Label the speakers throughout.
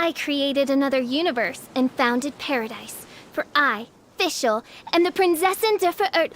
Speaker 1: I created another universe and founded paradise. For I, Fischl, am the Prinzessin der Verirrt...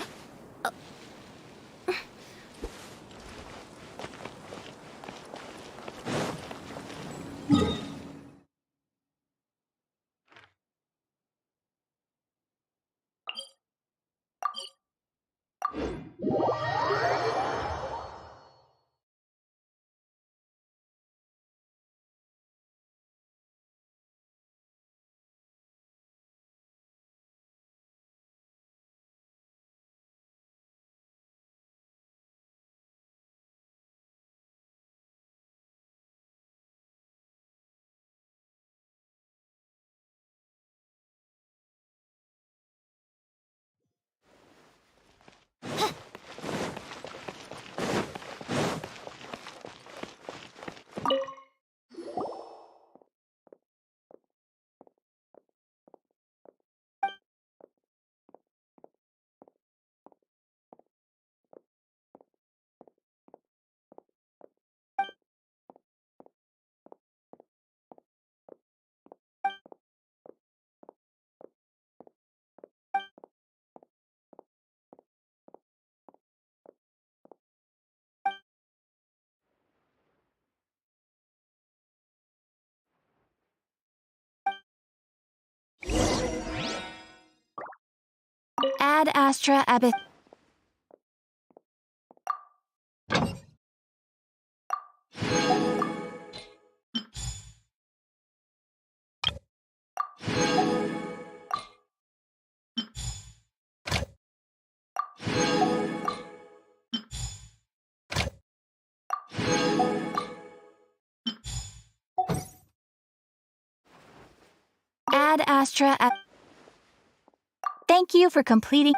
Speaker 1: Ad Astra Abyss. Ad Astra Abyss. Thank you for completing.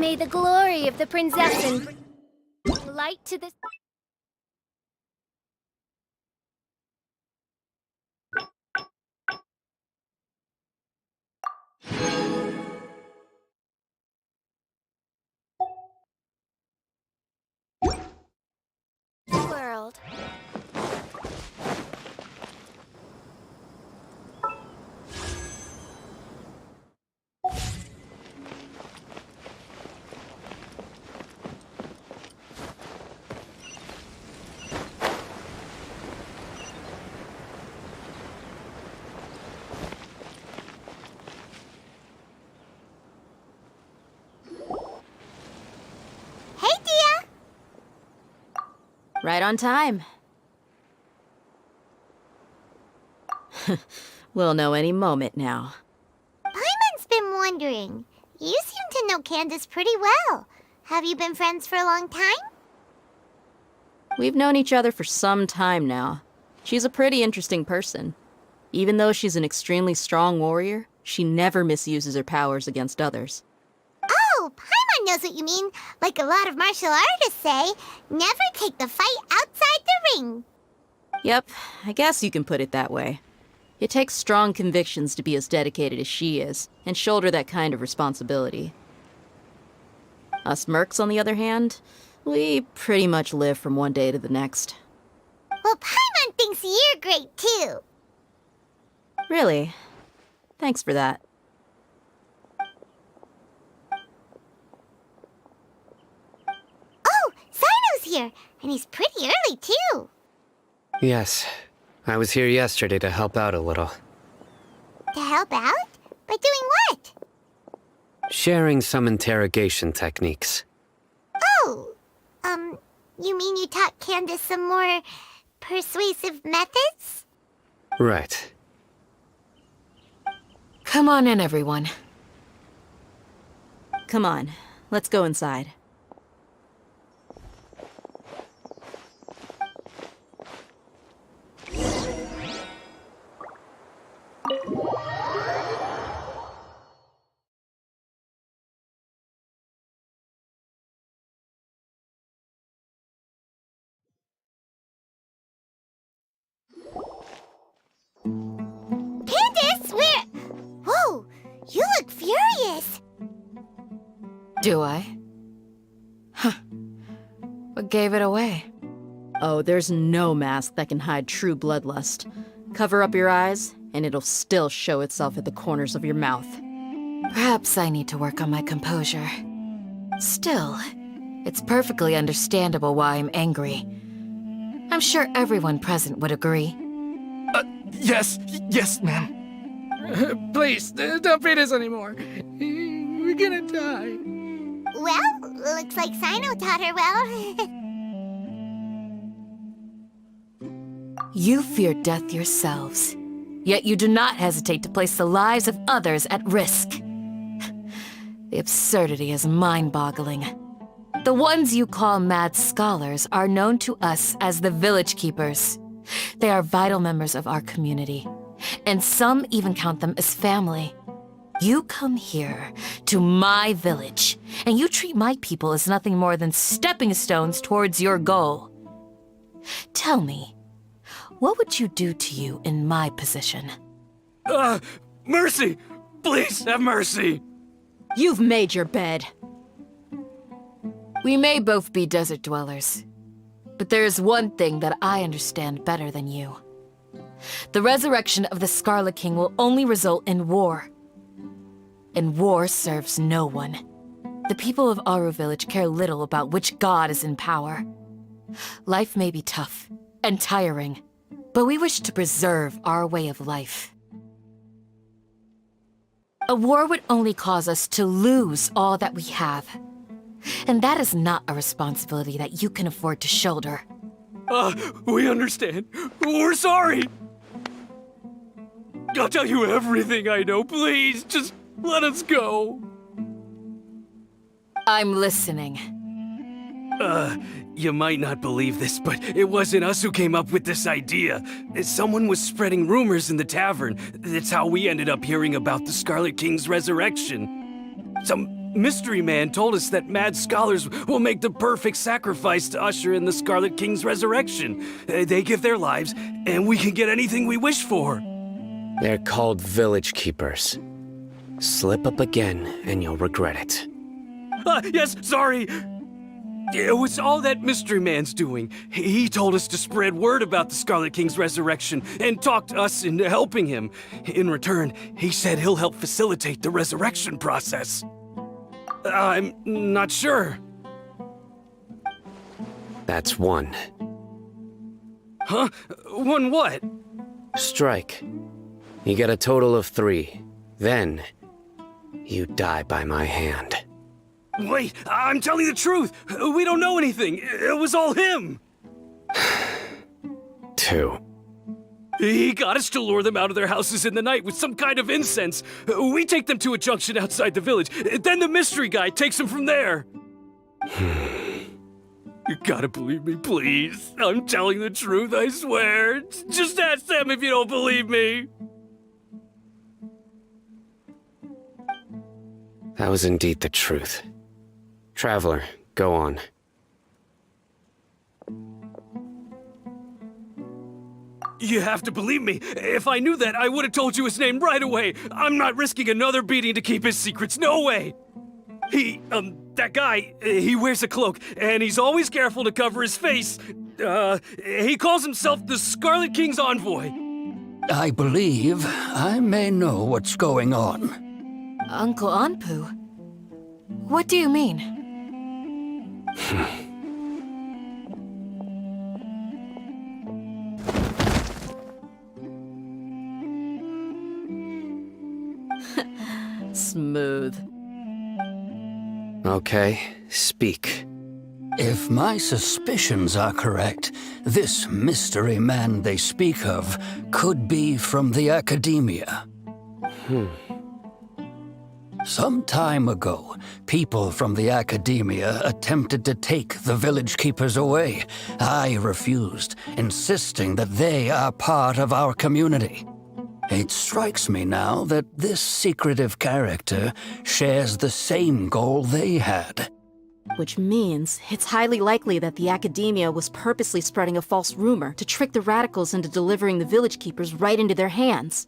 Speaker 1: May the glory of the Prinzessin bring light to this world. Hey, Dia!
Speaker 2: Right on time. We'll know any moment now.
Speaker 3: Paimon's been wondering. You seem to know Candace pretty well. Have you been friends for a long time?
Speaker 2: We've known each other for some time now. She's a pretty interesting person. Even though she's an extremely strong warrior, she never misuses her powers against others.
Speaker 3: Oh, Paimon knows what you mean. Like a lot of martial artists say, never take the fight outside the ring.
Speaker 2: Yep, I guess you can put it that way. It takes strong convictions to be as dedicated as she is, and shoulder that kind of responsibility. Us mercs, on the other hand, we pretty much live from one day to the next.
Speaker 3: Well, Paimon thinks you're great too.
Speaker 2: Really? Thanks for that.
Speaker 3: Oh, Sino's here, and he's pretty early too.
Speaker 4: Yes. I was here yesterday to help out a little.
Speaker 3: To help out? By doing what?
Speaker 4: Sharing some interrogation techniques.
Speaker 3: Oh, you mean you taught Candace some more persuasive methods?
Speaker 4: Right.
Speaker 5: Come on in, everyone.
Speaker 2: Come on, let's go inside.
Speaker 3: Candace, where? Whoa, you look furious.
Speaker 5: Do I? Huh. What gave it away?
Speaker 2: Oh, there's no mask that can hide true bloodlust. Cover up your eyes, and it'll still show itself at the corners of your mouth.
Speaker 5: Perhaps I need to work on my composure. Still, it's perfectly understandable why I'm angry. I'm sure everyone present would agree.
Speaker 6: Yes, ma'am. Please, don't beat us anymore. We're gonna die.
Speaker 3: Well, looks like Sino taught her well.
Speaker 5: You fear death yourselves, yet you do not hesitate to place the lives of others at risk. The absurdity is mind-boggling. The ones you call mad scholars are known to us as the Village Keepers. They are vital members of our community, and some even count them as family. You come here, to my village, and you treat my people as nothing more than stepping stones towards your goal. Tell me, what would you do to you in my position?
Speaker 6: Mercy! Please, have mercy!
Speaker 2: You've made your bed.
Speaker 5: We may both be desert dwellers, but there is one thing that I understand better than you. The resurrection of the Scarlet King will only result in war. And war serves no one. The people of Aru Village care little about which god is in power. Life may be tough and tiring, but we wish to preserve our way of life. A war would only cause us to lose all that we have. And that is not a responsibility that you can afford to shoulder.
Speaker 6: We understand. We're sorry. I'll tell you everything I know. Please, just let us go.
Speaker 5: I'm listening.
Speaker 6: You might not believe this, but it wasn't us who came up with this idea. Someone was spreading rumors in the tavern. That's how we ended up hearing about the Scarlet King's resurrection. Some Mystery Man told us that mad scholars will make the perfect sacrifice to usher in the Scarlet King's resurrection. They give their lives, and we can get anything we wish for.
Speaker 4: They're called village keepers. Slip up again, and you'll regret it.
Speaker 6: Yes, sorry. It was all that Mystery Man's doing. He told us to spread word about the Scarlet King's resurrection and talked us into helping him. In return, he said he'll help facilitate the resurrection process. I'm not sure.
Speaker 4: That's one.
Speaker 6: Huh? One what?
Speaker 4: Strike. You get a total of 3. Then, you die by my hand.
Speaker 6: Wait, I'm telling the truth. We don't know anything. It was all him.
Speaker 4: 2.
Speaker 6: He got us to lure them out of their houses in the night with some kind of incense. We take them to a junction outside the village. Then the mystery guy takes them from there. You gotta believe me, please. I'm telling the truth, I swear. Just ask them if you don't believe me.
Speaker 4: That was indeed the truth. Traveler, go on.
Speaker 6: You have to believe me. If I knew that, I would have told you his name right away. I'm not risking another beating to keep his secrets. No way. That guy, he wears a cloak, and he's always careful to cover his face. He calls himself the Scarlet King's envoy.
Speaker 7: I believe I may know what's going on.
Speaker 5: Uncle Anpu? What do you mean?
Speaker 2: Smooth.
Speaker 4: Okay, speak.
Speaker 7: If my suspicions are correct, this mystery man they speak of could be from the academia. Some time ago, people from the academia attempted to take the village keepers away. I refused, insisting that they are part of our community. It strikes me now that this secretive character shares the same goal they had.
Speaker 2: Which means it's highly likely that the academia was purposely spreading a false rumor to trick the radicals into delivering the village keepers right into their hands.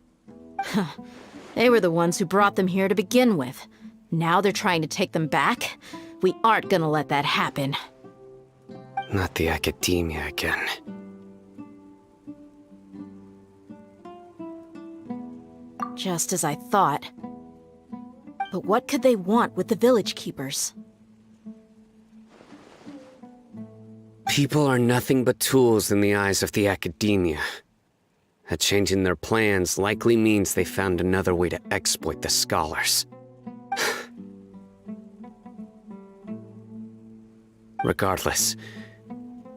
Speaker 2: They were the ones who brought them here to begin with. Now they're trying to take them back? We aren't gonna let that happen.
Speaker 4: Not the academia again.
Speaker 2: Just as I thought. But what could they want with the village keepers?
Speaker 4: People are nothing but tools in the eyes of the academia. A change in their plans likely means they found another way to exploit the scholars. Regardless,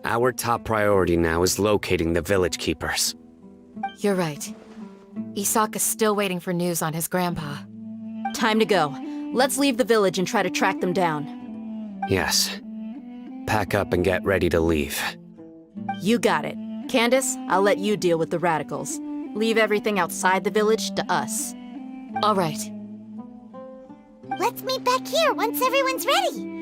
Speaker 4: our top priority now is locating the village keepers.
Speaker 5: You're right. Isak is still waiting for news on his grandpa.
Speaker 2: Time to go. Let's leave the village and try to track them down.
Speaker 4: Yes. Pack up and get ready to leave.
Speaker 2: You got it. Candace, I'll let you deal with the radicals. Leave everything outside the village to us.
Speaker 5: All right.
Speaker 3: Let's meet back here once everyone's ready.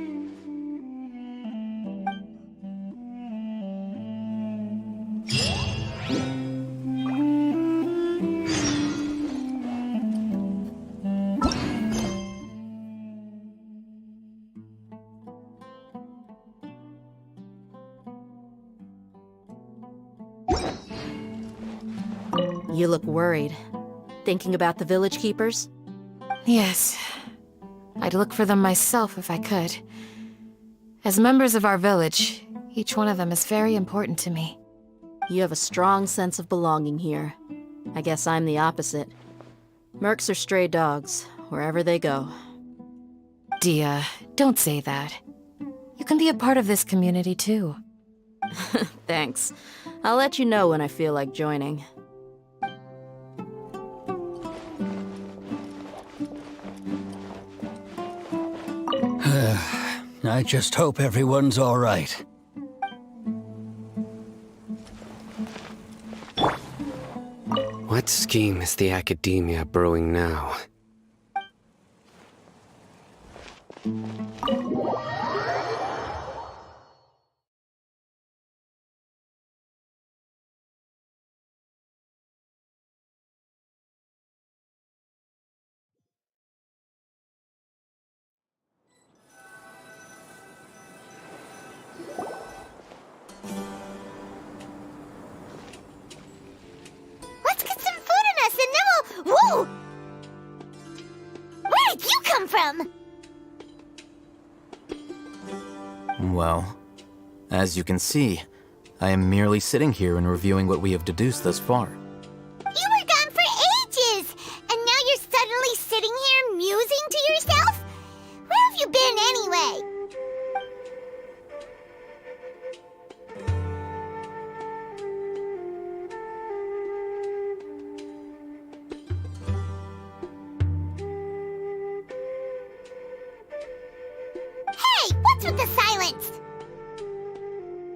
Speaker 2: You look worried. Thinking about the village keepers?
Speaker 5: Yes. I'd look for them myself if I could. As members of our village, each one of them is very important to me.
Speaker 2: You have a strong sense of belonging here. I guess I'm the opposite. Mercs are stray dogs, wherever they go.
Speaker 5: Dia, don't say that. You can be a part of this community too.
Speaker 2: Thanks. I'll let you know when I feel like joining.
Speaker 7: I just hope everyone's all right.
Speaker 4: What scheme is the academia brewing now?
Speaker 3: Let's get some food in us and then we'll... Whoa! Where did you come from?
Speaker 8: Well, as you can see, I am merely sitting here and reviewing what we have deduced thus far.
Speaker 3: You were gone for ages! And now you're suddenly sitting here musing to yourself? Where have you been anyway? Hey, what's with the silence?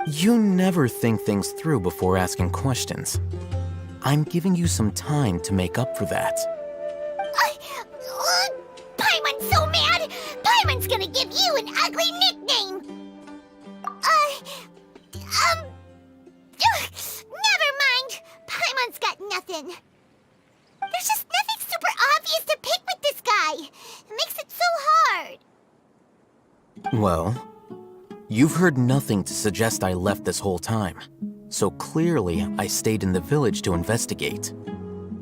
Speaker 8: You never think things through before asking questions. I'm giving you some time to make up for that.
Speaker 3: Paimon's so mad! Paimon's gonna give you an ugly nickname! Never mind! Paimon's got nothing. There's just nothing super obvious to pick with this guy. It makes it so hard.
Speaker 8: Well, you've heard nothing to suggest I left this whole time. So clearly, I stayed in the village to investigate.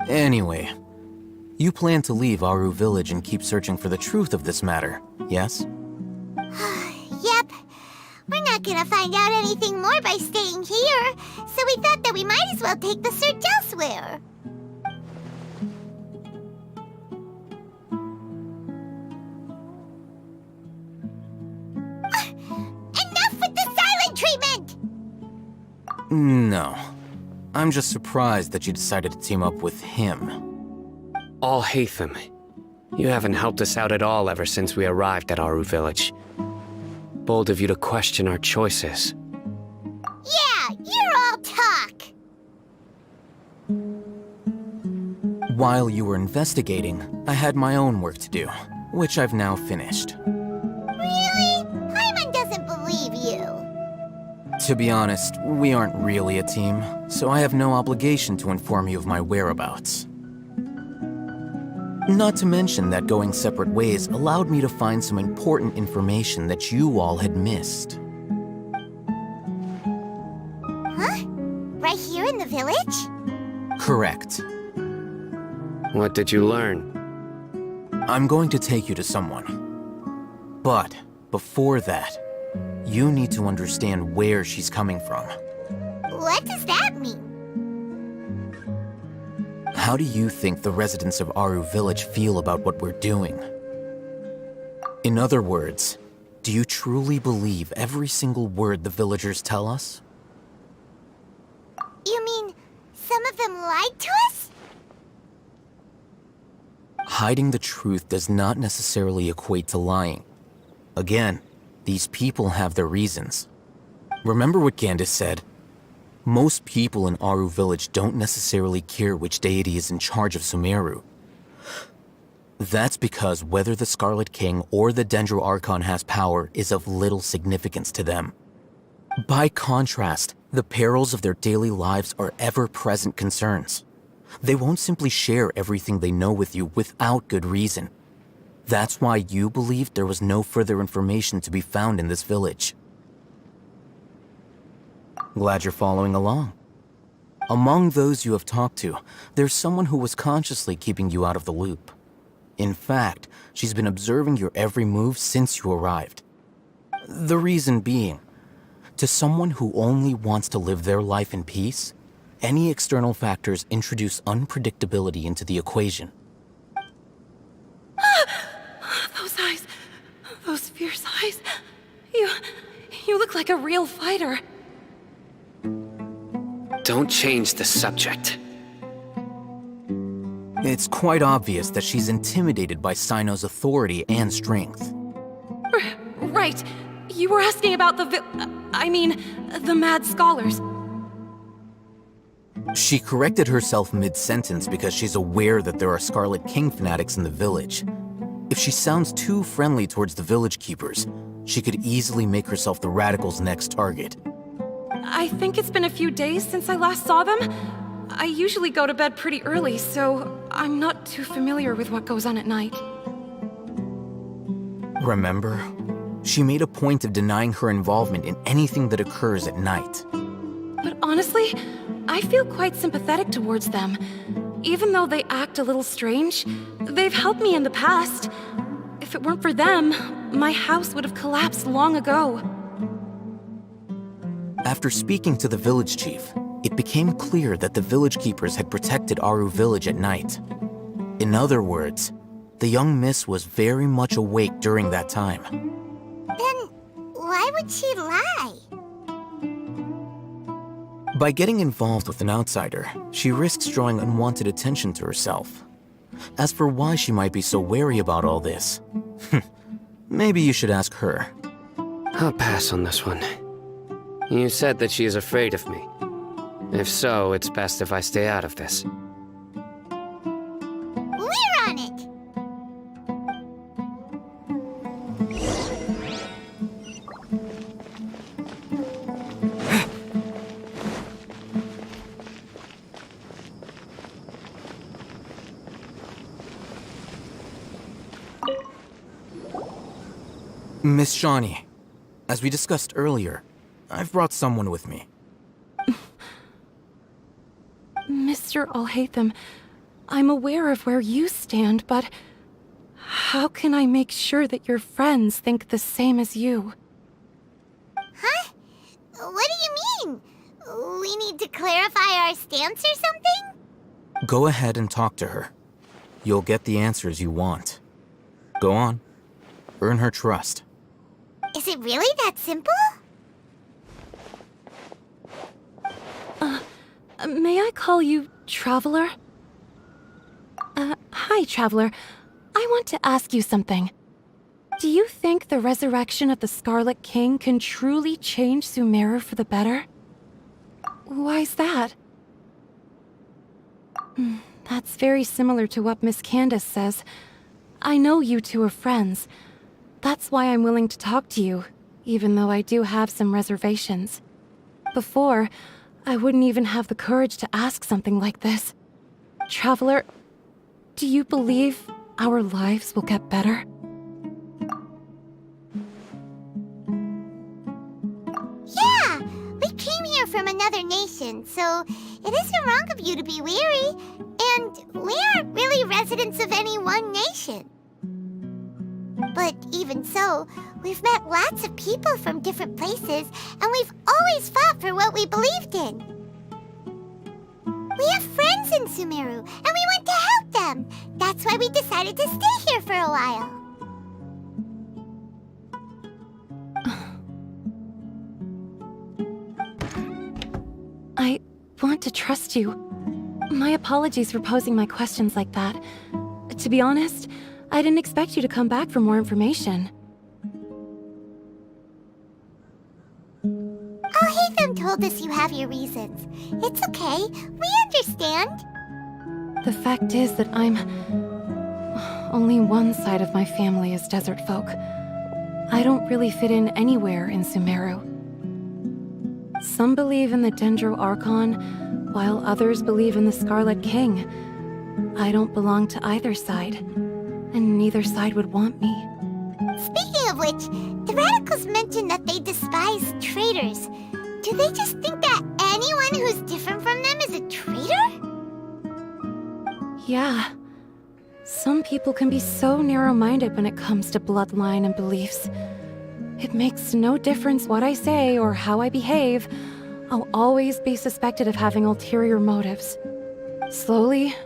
Speaker 8: Anyway, you plan to leave Aru Village and keep searching for the truth of this matter, yes?
Speaker 3: Yep. We're not gonna find out anything more by staying here, so we thought that we might as well take the search elsewhere. Enough with the silent treatment!
Speaker 8: No. I'm just surprised that you decided to team up with him.
Speaker 4: All Hatham. You haven't helped us out at all ever since we arrived at Aru Village. Bold of you to question our choices.
Speaker 3: Yeah, you're all talk.
Speaker 8: While you were investigating, I had my own work to do, which I've now finished.
Speaker 3: Really? Paimon doesn't believe you.
Speaker 8: To be honest, we aren't really a team, so I have no obligation to inform you of my whereabouts. Not to mention that going separate ways allowed me to find some important information that you all had missed.
Speaker 3: Huh? Right here in the village?
Speaker 8: Correct.
Speaker 4: What did you learn?
Speaker 8: I'm going to take you to someone. But before that, you need to understand where she's coming from.
Speaker 3: What does that mean?
Speaker 8: How do you think the residents of Aru Village feel about what we're doing? In other words, do you truly believe every single word the villagers tell us?
Speaker 3: You mean some of them lied to us?
Speaker 8: Hiding the truth does not necessarily equate to lying. Again, these people have their reasons. Remember what Gandhi said? Most people in Aru Village don't necessarily care which deity is in charge of Sumeru. That's because whether the Scarlet King or the Dendro Archon has power is of little significance to them. By contrast, the perils of their daily lives are ever-present concerns. They won't simply share everything they know with you without good reason. That's why you believed there was no further information to be found in this village. Glad you're following along. Among those you have talked to, there's someone who was consciously keeping you out of the loop. In fact, she's been observing your every move since you arrived. The reason being, to someone who only wants to live their life in peace, any external factors introduce unpredictability into the equation.
Speaker 5: Those eyes. Those fierce eyes. You look like a real fighter.
Speaker 4: Don't change the subject.
Speaker 8: It's quite obvious that she's intimidated by Sino's authority and strength.
Speaker 5: Right. You were asking about the the mad scholars.
Speaker 8: She corrected herself mid-sentence because she's aware that there are Scarlet King fanatics in the village. If she sounds too friendly towards the village keepers, she could easily make herself the Radicals' next target.
Speaker 9: I think it's been a few days since I last saw them. I usually go to bed pretty early, so I'm not too familiar with what goes on at night.
Speaker 8: Remember? She made a point of denying her involvement in anything that occurs at night.
Speaker 9: But honestly, I feel quite sympathetic towards them. Even though they act a little strange, they've helped me in the past. If it weren't for them, my house would have collapsed long ago.
Speaker 8: After speaking to the village chief, it became clear that the village keepers had protected Aru village at night. In other words, the young miss was very much awake during that time.
Speaker 3: Then why would she lie?
Speaker 8: By getting involved with an outsider, she risks drawing unwanted attention to herself. As for why she might be so wary about all this, maybe you should ask her.
Speaker 4: I'll pass on this one. You said that she is afraid of me. If so, it's best if I stay out of this.
Speaker 3: We're on it!
Speaker 8: Miss Shawnee, as we discussed earlier, I've brought someone with me.
Speaker 9: Mr. Alhaitham, I'm aware of where you stand, but how can I make sure that your friends think the same as you?
Speaker 3: Huh? What do you mean? We need to clarify our stance or something?
Speaker 8: Go ahead and talk to her. You'll get the answers you want. Go on. Earn her trust.
Speaker 3: Is it really that simple?
Speaker 9: May I call you Traveler? Hi, Traveler. I want to ask you something. Do you think the resurrection of the Scarlet King can truly change Sumeru for the better? Why's that? That's very similar to what Miss Candace says. I know you two are friends. That's why I'm willing to talk to you, even though I do have some reservations. Before, I wouldn't even have the courage to ask something like this. Traveler, do you believe our lives will get better?
Speaker 3: Yeah! We came here from another nation, so it isn't wrong of you to be weary. And we aren't really residents of any one nation. But even so, we've met lots of people from different places, and we've always fought for what we believed in. We have friends in Sumeru, and we want to help them. That's why we decided to stay here for a while.
Speaker 9: I want to trust you. My apologies for posing my questions like that. To be honest, I didn't expect you to come back for more information.
Speaker 3: Alhaitham told us you have your reasons. It's okay. We understand.
Speaker 9: The fact is that only one side of my family is desert folk. I don't really fit in anywhere in Sumeru. Some believe in the Dendro Archon, while others believe in the Scarlet King. I don't belong to either side, and neither side would want me.
Speaker 3: Speaking of which, the Radicals mentioned that they despise traitors. Do they just think that anyone who's different from them is a traitor?
Speaker 9: Yeah. Some people can be so narrow-minded when it comes to bloodline and beliefs. It makes no difference what I say or how I behave. I'll always be suspected of having ulterior motives. Slowly,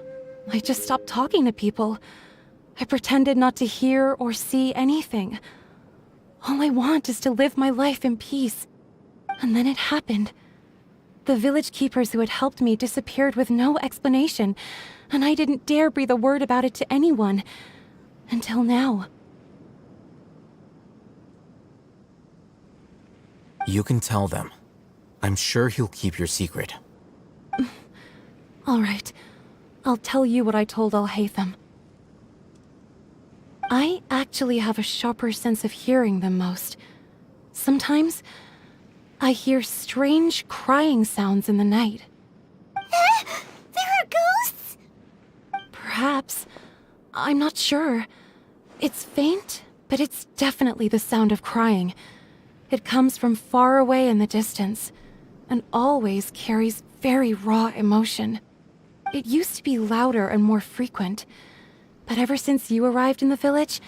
Speaker 9: I just stopped talking to people. I pretended not to hear or see anything. All I want is to live my life in peace. And then it happened. The village keepers who had helped me disappeared with no explanation, and I didn't dare breathe a word about it to anyone. Until now.
Speaker 8: You can tell them. I'm sure he'll keep your secret.
Speaker 9: All right. I'll tell you what I told Alhaitham. I actually have a sharper sense of hearing than most. Sometimes, I hear strange crying sounds in the night.
Speaker 3: There are ghosts?
Speaker 9: Perhaps. I'm not sure. It's faint, but it's definitely the sound of crying. It comes from far away in the distance, and always carries very raw emotion. It used to be louder and more frequent, but ever since you arrived in the village,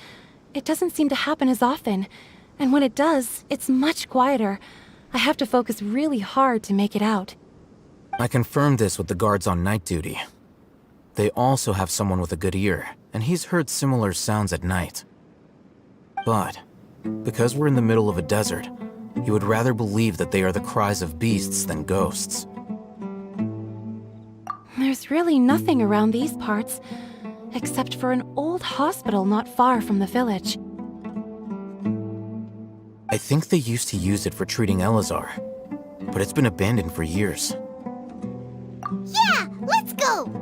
Speaker 9: it doesn't seem to happen as often, and when it does, it's much quieter. I have to focus really hard to make it out.
Speaker 8: I confirmed this with the guards on night duty. They also have someone with a good ear, and he's heard similar sounds at night. But, because we're in the middle of a desert, you would rather believe that they are the cries of beasts than ghosts.
Speaker 9: There's really nothing around these parts, except for an old hospital not far from the village.
Speaker 8: I think they used to use it for treating Elazar, but it's been abandoned for years.
Speaker 3: Yeah, let's go!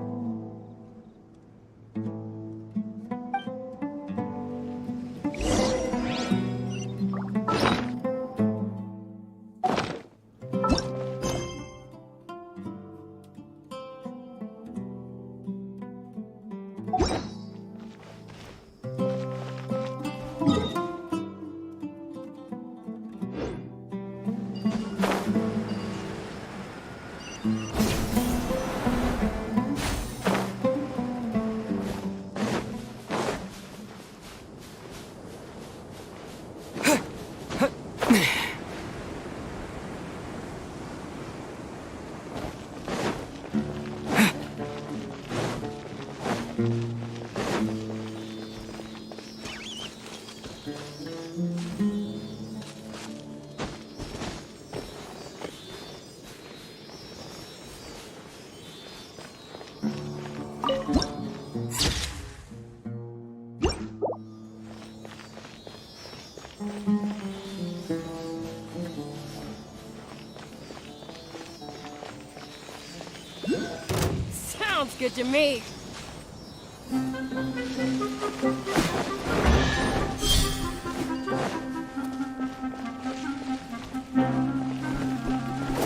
Speaker 10: Sounds good to me.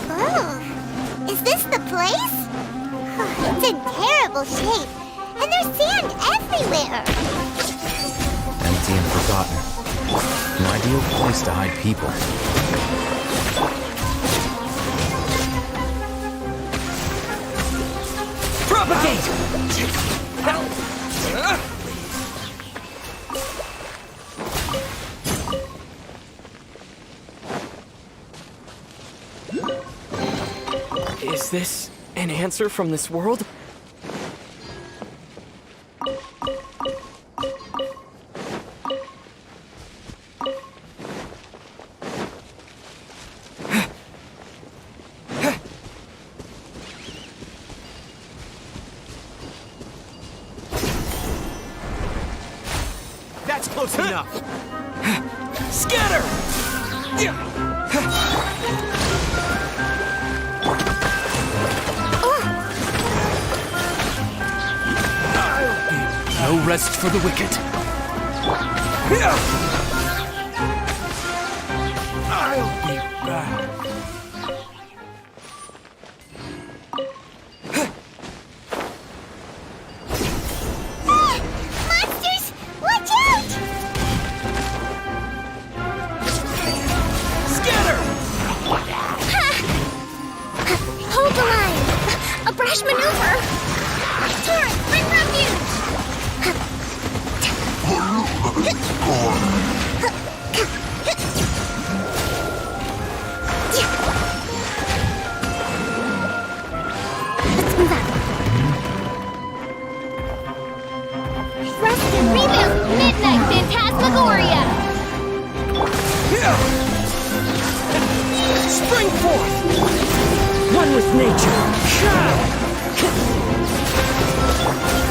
Speaker 3: Oh, is this the place? It's in terrible shape, and there's sand everywhere.
Speaker 8: Empty and forgotten. An ideal place to hide people.
Speaker 6: Propagate!
Speaker 11: Is this an answer from this world?
Speaker 6: That's close enough. Scatter!
Speaker 11: No rest for the wicked.
Speaker 6: I'll be back.
Speaker 3: Monsters, watch out!
Speaker 6: Scatter!
Speaker 1: Hold the line! A brash maneuver! Turret, bring refuge! Let's move out. Rest and reboot! Midnight Phantasmagoria!
Speaker 6: Spring forth! One with nature!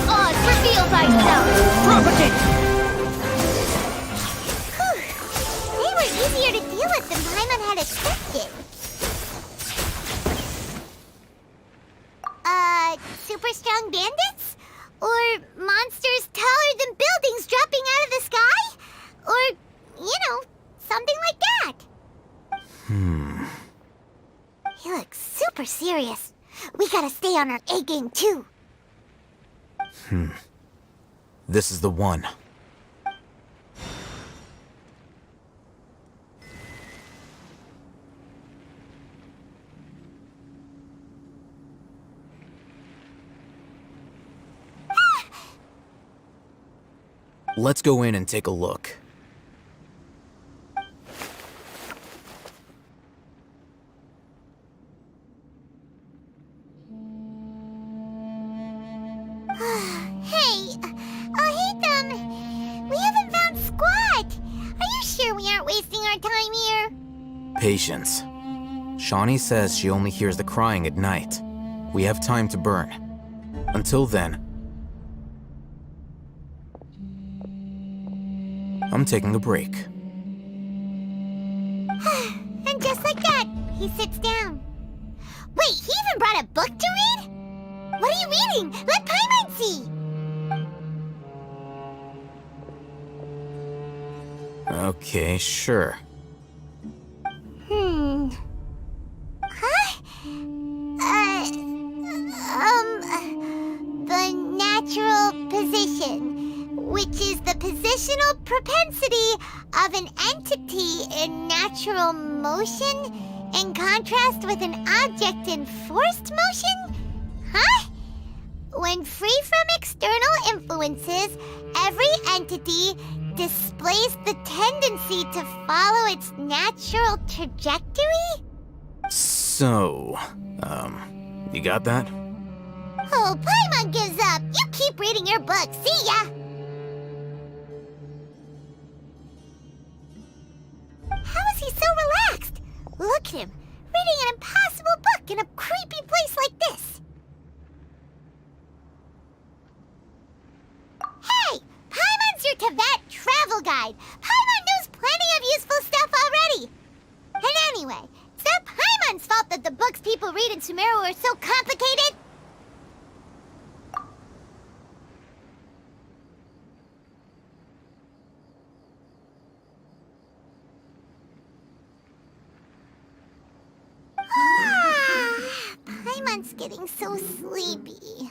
Speaker 1: Oz, reveal thyself!
Speaker 6: Propagate!
Speaker 3: They were easier to deal with than Paimon had expected. Super strong bandits? Or monsters taller than buildings dropping out of the sky? He looks super serious. We gotta stay on our A game too.
Speaker 8: This is the one. Let's go in and take a look.
Speaker 3: Hey, Ethan, we haven't found Squad. Are you sure we aren't wasting our time here?
Speaker 8: Patience. Shawnee says she only hears the crying at night. We have time to burn. Until then, I'm taking a break.
Speaker 3: And just like that, he sits down. Wait, he even brought a book to read? What are you reading? Let Paimon see!
Speaker 8: Okay, sure.
Speaker 3: Huh? The natural position, which is the positional propensity of an entity in natural motion in contrast with an object in forced motion? Huh? When free from external influences, every entity displays the tendency to follow its natural trajectory?
Speaker 8: So, you got that?
Speaker 3: Oh, Paimon gives up. You keep reading your book. See ya! How is he so relaxed? Look at him, reading an impossible book in a creepy place like this. Hey! Paimon's your Tibet travel guide. Paimon knows plenty of useful stuff already. And anyway, it's not Paimon's fault that the books people read in Sumeru are so complicated. Paimon's getting so sleepy.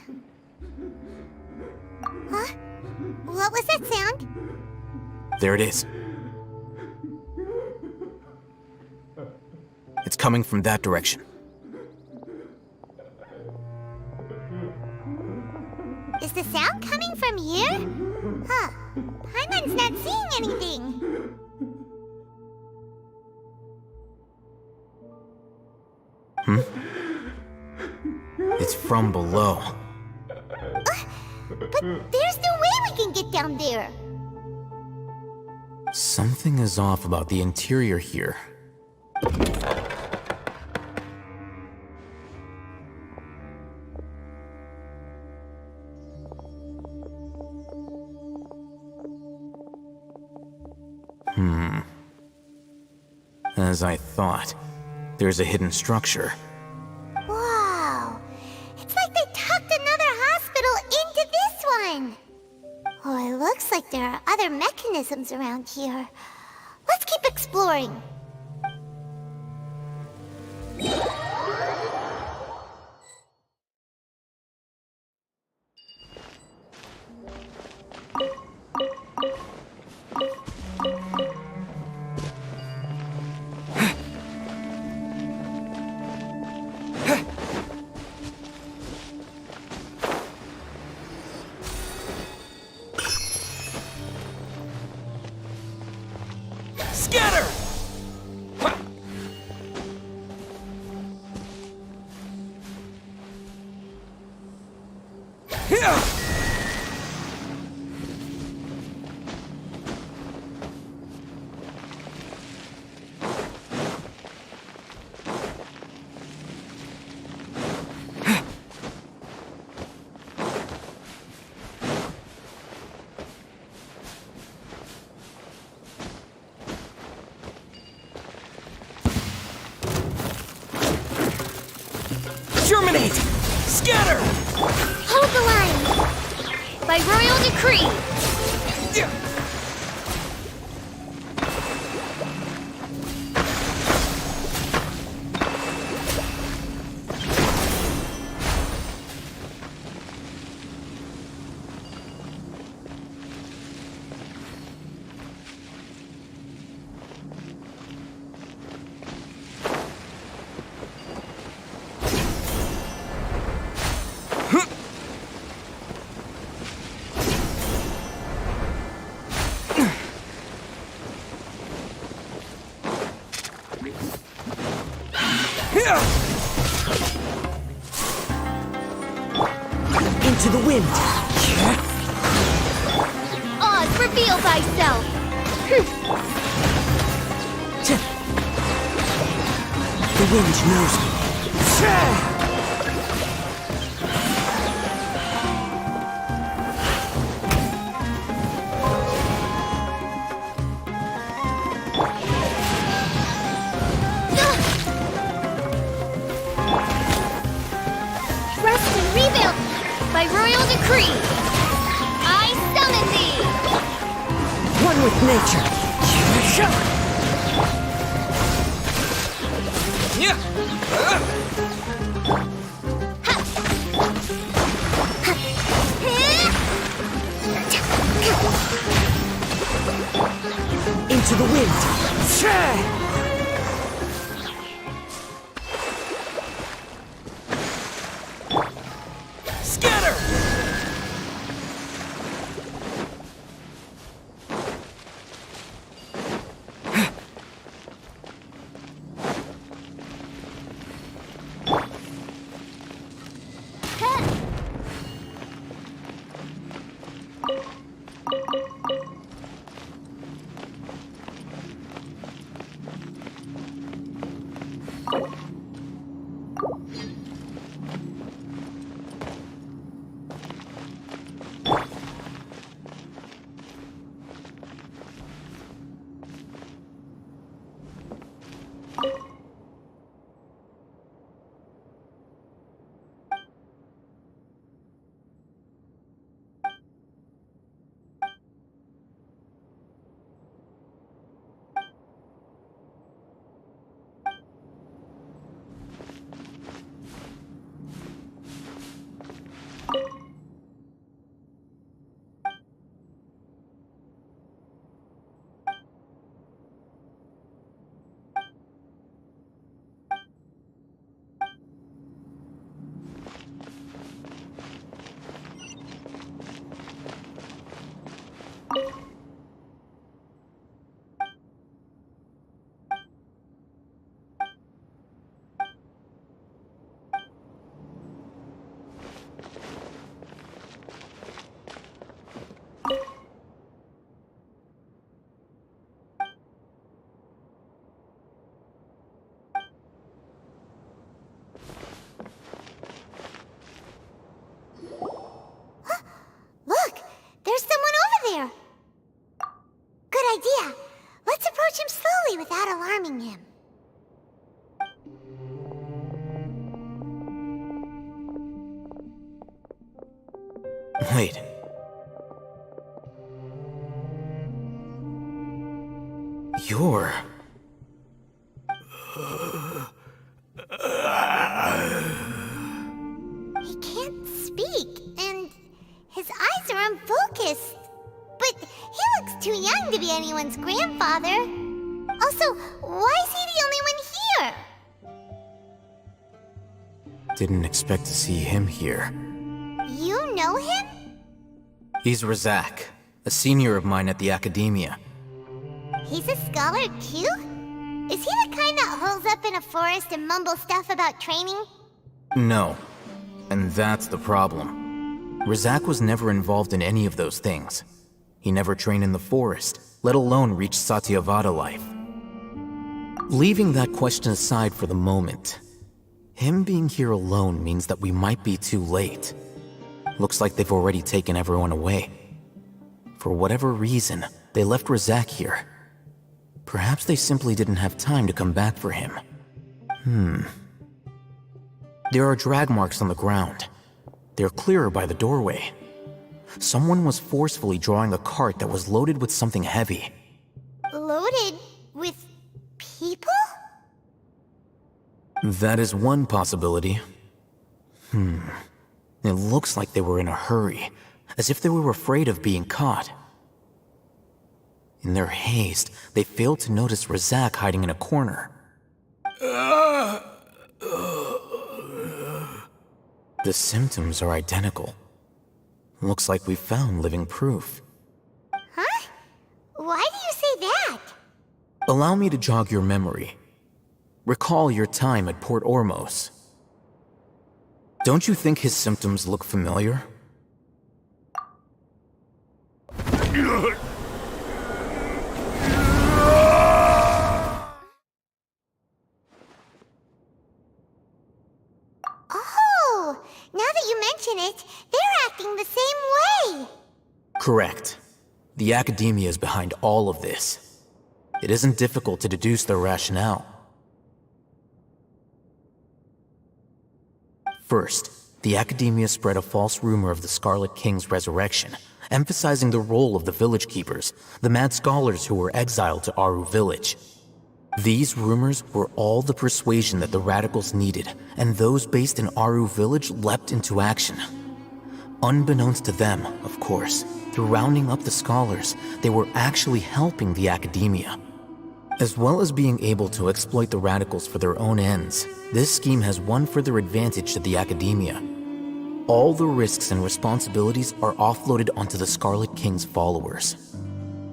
Speaker 3: Huh? What was that sound?
Speaker 8: There it is. It's coming from that direction.
Speaker 3: Is the sound coming from here? Huh. Paimon's not seeing anything.
Speaker 8: It's from below.
Speaker 3: But there's no way we can get down there.
Speaker 8: Something is off about the interior here. As I thought, there's a hidden structure.
Speaker 3: Wow. It's like they tucked another hospital into this one. Oh, it looks like there are other mechanisms around here. Let's keep exploring.
Speaker 11: Scatter! Germinate! Scatter!
Speaker 1: Hold the line! By royal decree!
Speaker 11: Into the wind.
Speaker 1: Oz, reveal thyself!
Speaker 11: The wind knows me.
Speaker 1: Rest and rebuild by royal decree. I summon thee!
Speaker 11: One with nature. Into the wind. Scatter!
Speaker 3: Look! There's someone over there! Good idea. Let's approach him slowly without alarming him.
Speaker 8: Wait. You're...
Speaker 3: He can't speak, and his eyes are unfocused. But he looks too young to be anyone's grandfather. Also, why is he the only one here?
Speaker 8: Didn't expect to see him here.
Speaker 3: You know him?
Speaker 8: He's Razak, a senior of mine at the Academia.
Speaker 3: He's a scholar too? Is he the kind that holes up in a forest and mumbles stuff about training?
Speaker 8: No. And that's the problem. Razak was never involved in any of those things. He never trained in the forest, let alone reach Satyavada life. Leaving that question aside for the moment, him being here alone means that we might be too late. Looks like they've already taken everyone away. For whatever reason, they left Razak here. Perhaps they simply didn't have time to come back for him. There are drag marks on the ground. They're clearer by the doorway. Someone was forcefully drawing a cart that was loaded with something heavy.
Speaker 3: Loaded with people?
Speaker 8: That is one possibility. It looks like they were in a hurry, as if they were afraid of being caught. In their haste, they failed to notice Razak hiding in a corner. The symptoms are identical. Looks like we found living proof.
Speaker 3: Huh? Why do you say that?
Speaker 8: Allow me to jog your memory. Recall your time at Port Ormos. Don't you think his symptoms look familiar?
Speaker 3: Oh, now that you mention it, they're acting the same way.
Speaker 8: Correct. The Academia is behind all of this. It isn't difficult to deduce their rationale. First, the Academia spread a false rumor of the Scarlet King's resurrection, emphasizing the role of the Village Keepers, the mad scholars who were exiled to Aru Village. These rumors were all the persuasion that the Radicals needed, and those based in Aru Village leapt into action. Unbeknownst to them, of course, through rounding up the scholars, they were actually helping the Academia. As well as being able to exploit the Radicals for their own ends, this scheme has one further advantage to the Academia. All the risks and responsibilities are offloaded onto the Scarlet King's followers.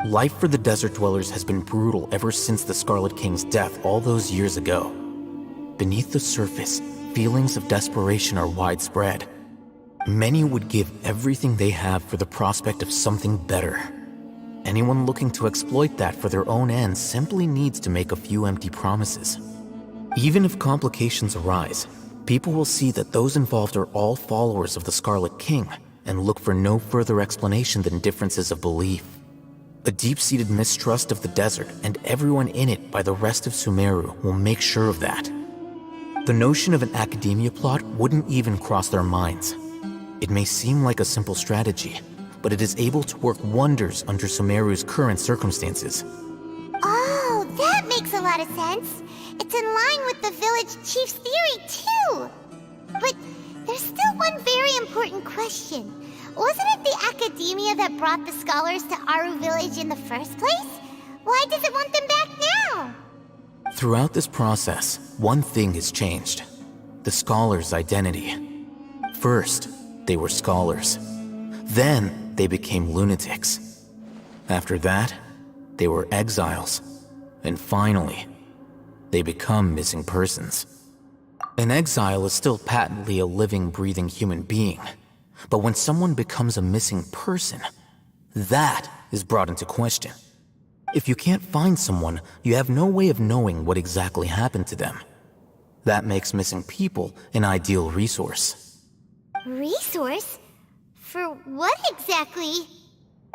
Speaker 8: Life for the Desert Dwellers has been brutal ever since the Scarlet King's death all those years ago. Beneath the surface, feelings of desperation are widespread. Many would give everything they have for the prospect of something better. Anyone looking to exploit that for their own ends simply needs to make a few empty promises. Even if complications arise, people will see that those involved are all followers of the Scarlet King and look for no further explanation than differences of belief. A deep-seated mistrust of the desert and everyone in it by the rest of Sumeru will make sure of that. The notion of an Academia plot wouldn't even cross their minds. It may seem like a simple strategy, but it is able to work wonders under Sumeru's current circumstances.
Speaker 3: Oh, that makes a lot of sense. It's in line with the village chief's theory, too. But there's still one very important question. Wasn't it the Academia that brought the scholars to Aru Village in the first place? Why does it want them back now?
Speaker 8: Throughout this process, one thing has changed. The scholars' identity. First, they were scholars. Then, they became lunatics. After that, they were exiles. And finally, they become missing persons. An exile is still patently a living, breathing human being. But when someone becomes a missing person, that is brought into question. If you can't find someone, you have no way of knowing what exactly happened to them. That makes missing people an ideal resource.
Speaker 3: Resource? For what exactly?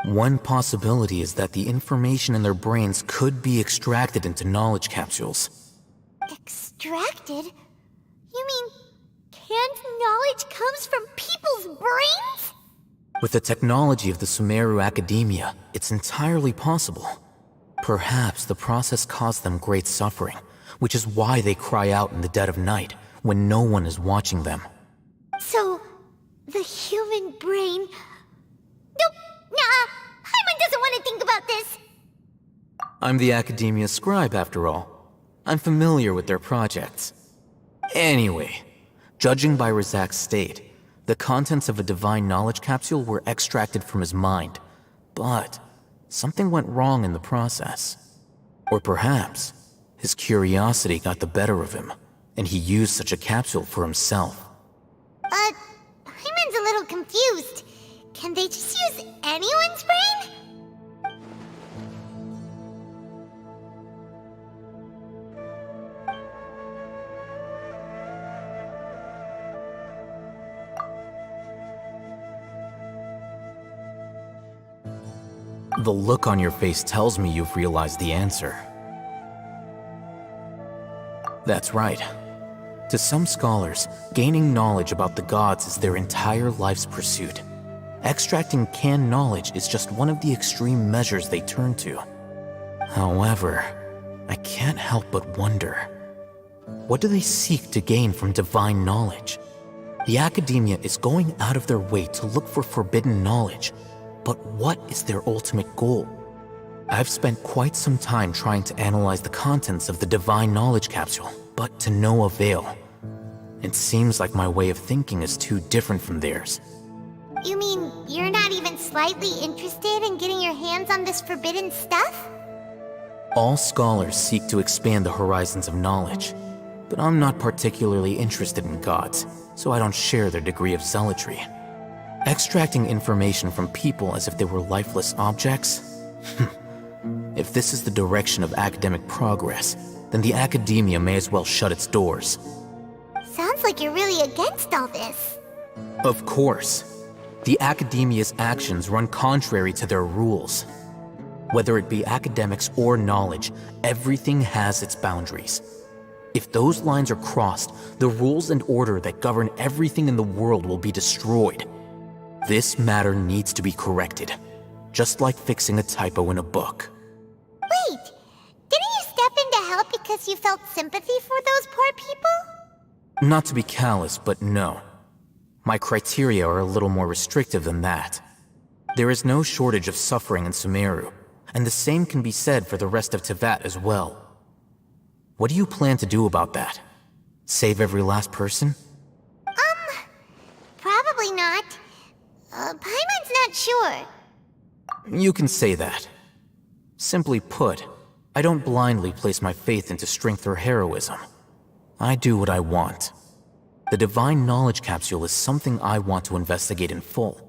Speaker 8: One possibility is that the information in their brains could be extracted into knowledge capsules.
Speaker 3: Extracted? You mean canned knowledge comes from people's brains?
Speaker 8: With the technology of the Sumeru Academia, it's entirely possible. Perhaps the process caused them great suffering, which is why they cry out in the dead of night when no one is watching them.
Speaker 3: So, the human brain... Nope, nah, Hyman doesn't want to think about this.
Speaker 8: I'm the Academia scribe, after all. I'm familiar with their projects. Anyway, judging by Razak's state, the contents of a divine knowledge capsule were extracted from his mind. But something went wrong in the process. Or perhaps his curiosity got the better of him, and he used such a capsule for himself.
Speaker 3: Hyman's a little confused. Can they just use anyone's brain?
Speaker 8: The look on your face tells me you've realized the answer. That's right. To some scholars, gaining knowledge about the gods is their entire life's pursuit. Extracting canned knowledge is just one of the extreme measures they turn to. However, I can't help but wonder, what do they seek to gain from divine knowledge? The Academia is going out of their way to look for forbidden knowledge, but what is their ultimate goal? I've spent quite some time trying to analyze the contents of the divine knowledge capsule, but to no avail. It seems like my way of thinking is too different from theirs.
Speaker 3: You mean you're not even slightly interested in getting your hands on this forbidden stuff?
Speaker 8: All scholars seek to expand the horizons of knowledge, But I'm not particularly interested in gods, so I don't share their degree of zealotry. Extracting information from people as if they were lifeless objects? If this is the direction of academic progress, then the academia may as well shut its doors.
Speaker 3: Sounds like you're really against all this.
Speaker 8: Of course. The academia's actions run contrary to their rules. Whether it be academics or knowledge, everything has its boundaries. If those lines are crossed, the rules and order that govern everything in the world will be destroyed. This matter needs to be corrected, just like fixing a typo in a book.
Speaker 3: Wait, didn't you step in to help because you felt sympathy for those poor people?
Speaker 8: Not to be callous, but no. My criteria are a little more restrictive than that. There is no shortage of suffering in Sumeru, and the same can be said for the rest of Teyvat as well. What do you plan to do about that? Save every last person?
Speaker 3: Probably not. Paimon's not sure.
Speaker 8: You can say that. Simply put, I don't blindly place my faith into strength or heroism. I do what I want. The Divine Knowledge Capsule is something I want to investigate in full.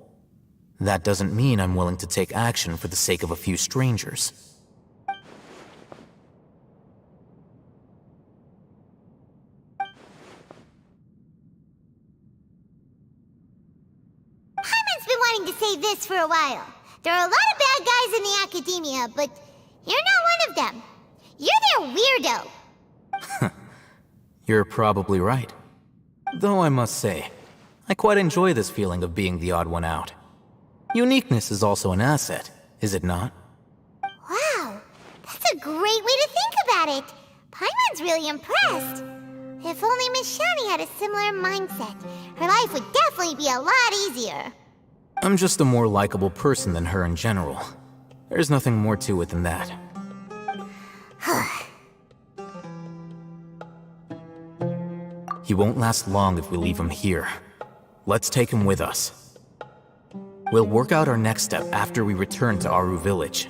Speaker 8: That doesn't mean I'm willing to take action for the sake of a few strangers.
Speaker 3: Paimon's been wanting to say this for a while. There are a lot of bad guys in the academia, but you're not one of them. You're their weirdo.
Speaker 8: You're probably right. Though I must say, I quite enjoy this feeling of being the odd one out. Uniqueness is also an asset, is it not?
Speaker 3: Wow, that's a great way to think about it. Paimon's really impressed. If only Miss Shani had a similar mindset, her life would definitely be a lot easier.
Speaker 8: I'm just a more likable person than her in general. There's nothing more to it than that. He won't last long if we leave him here. Let's take him with us. We'll work out our next step after we return to Aru Village.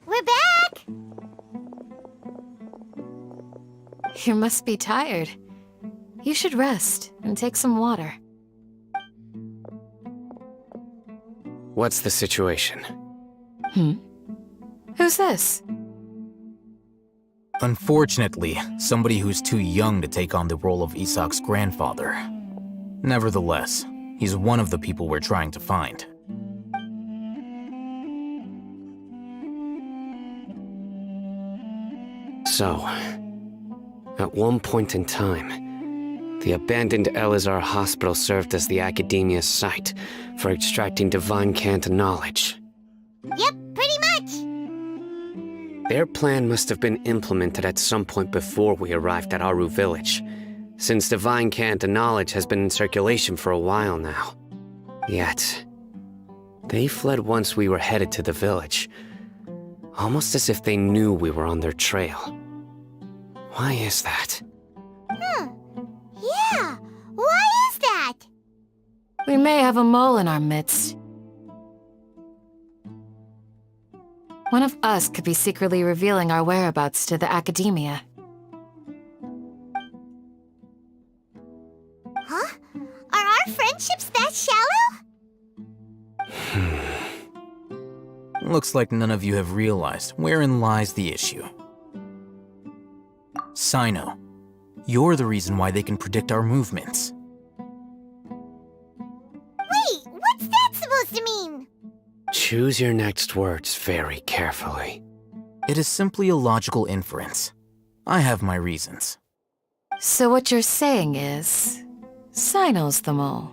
Speaker 3: We're back!
Speaker 5: You must be tired. You should rest and take some water.
Speaker 4: What's the situation?
Speaker 5: Who's this?
Speaker 8: Unfortunately, somebody who's too young to take on the role of Isak's grandfather. Nevertheless, he's one of the people we're trying to find.
Speaker 4: So, at one point in time, the abandoned Elazar hospital served as the Academia's site for extracting divine cant knowledge.
Speaker 3: Yep, pretty much.
Speaker 4: Their plan must have been implemented at some point before we arrived at Aru village, since divine cant knowledge has been in circulation for a while now. Yet, they fled once we were headed to the village, almost as if they knew we were on their trail. Why is that?
Speaker 3: Yeah, why is that?
Speaker 5: We may have a mole in our midst. One of us could be secretly revealing our whereabouts to the Academia.
Speaker 3: Huh? Are our friendships that shallow?
Speaker 8: Looks like none of you have realized wherein lies the issue. Sino, you're the reason why they can predict our movements.
Speaker 3: Wait, what's that supposed to mean?
Speaker 4: Choose your next words very carefully.
Speaker 8: It is simply a logical inference. I have my reasons.
Speaker 5: So what you're saying is, Sino's the mole.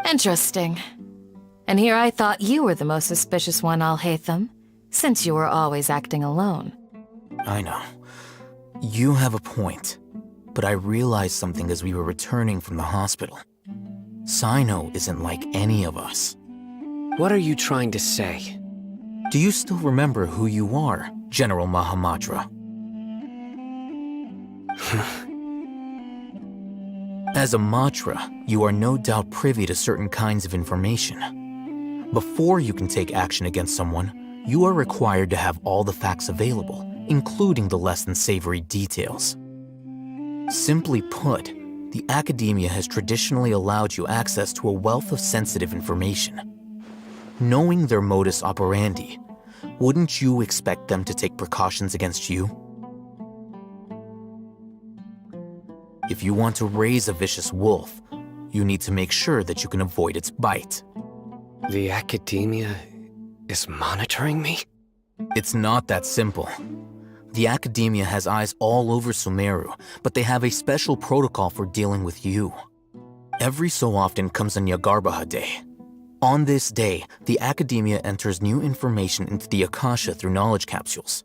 Speaker 5: Interesting. And here I thought you were the most suspicious one, Alhaitham, since you were always acting alone.
Speaker 8: I know. You have a point, but I realized something as we were returning from the hospital. Sino isn't like any of us.
Speaker 4: What are you trying to say?
Speaker 8: Do you still remember who you are, General Mahamatra? As a Matra, you are no doubt privy to certain kinds of information. Before you can take action against someone, you are required to have all the facts available, including the less than savory details. Simply put, the Academia has traditionally allowed you access to a wealth of sensitive information. Knowing their modus operandi, wouldn't you expect them to take precautions against you? If you want to raise a vicious wolf, you need to make sure that you can avoid its bite.
Speaker 4: The Academia is monitoring me?
Speaker 8: It's not that simple. The Academia has eyes all over Sumeru, but they have a special protocol for dealing with you. Every so often comes a Nyagarbaha Day. On this day, the Academia enters new information into the Akasha through knowledge capsules.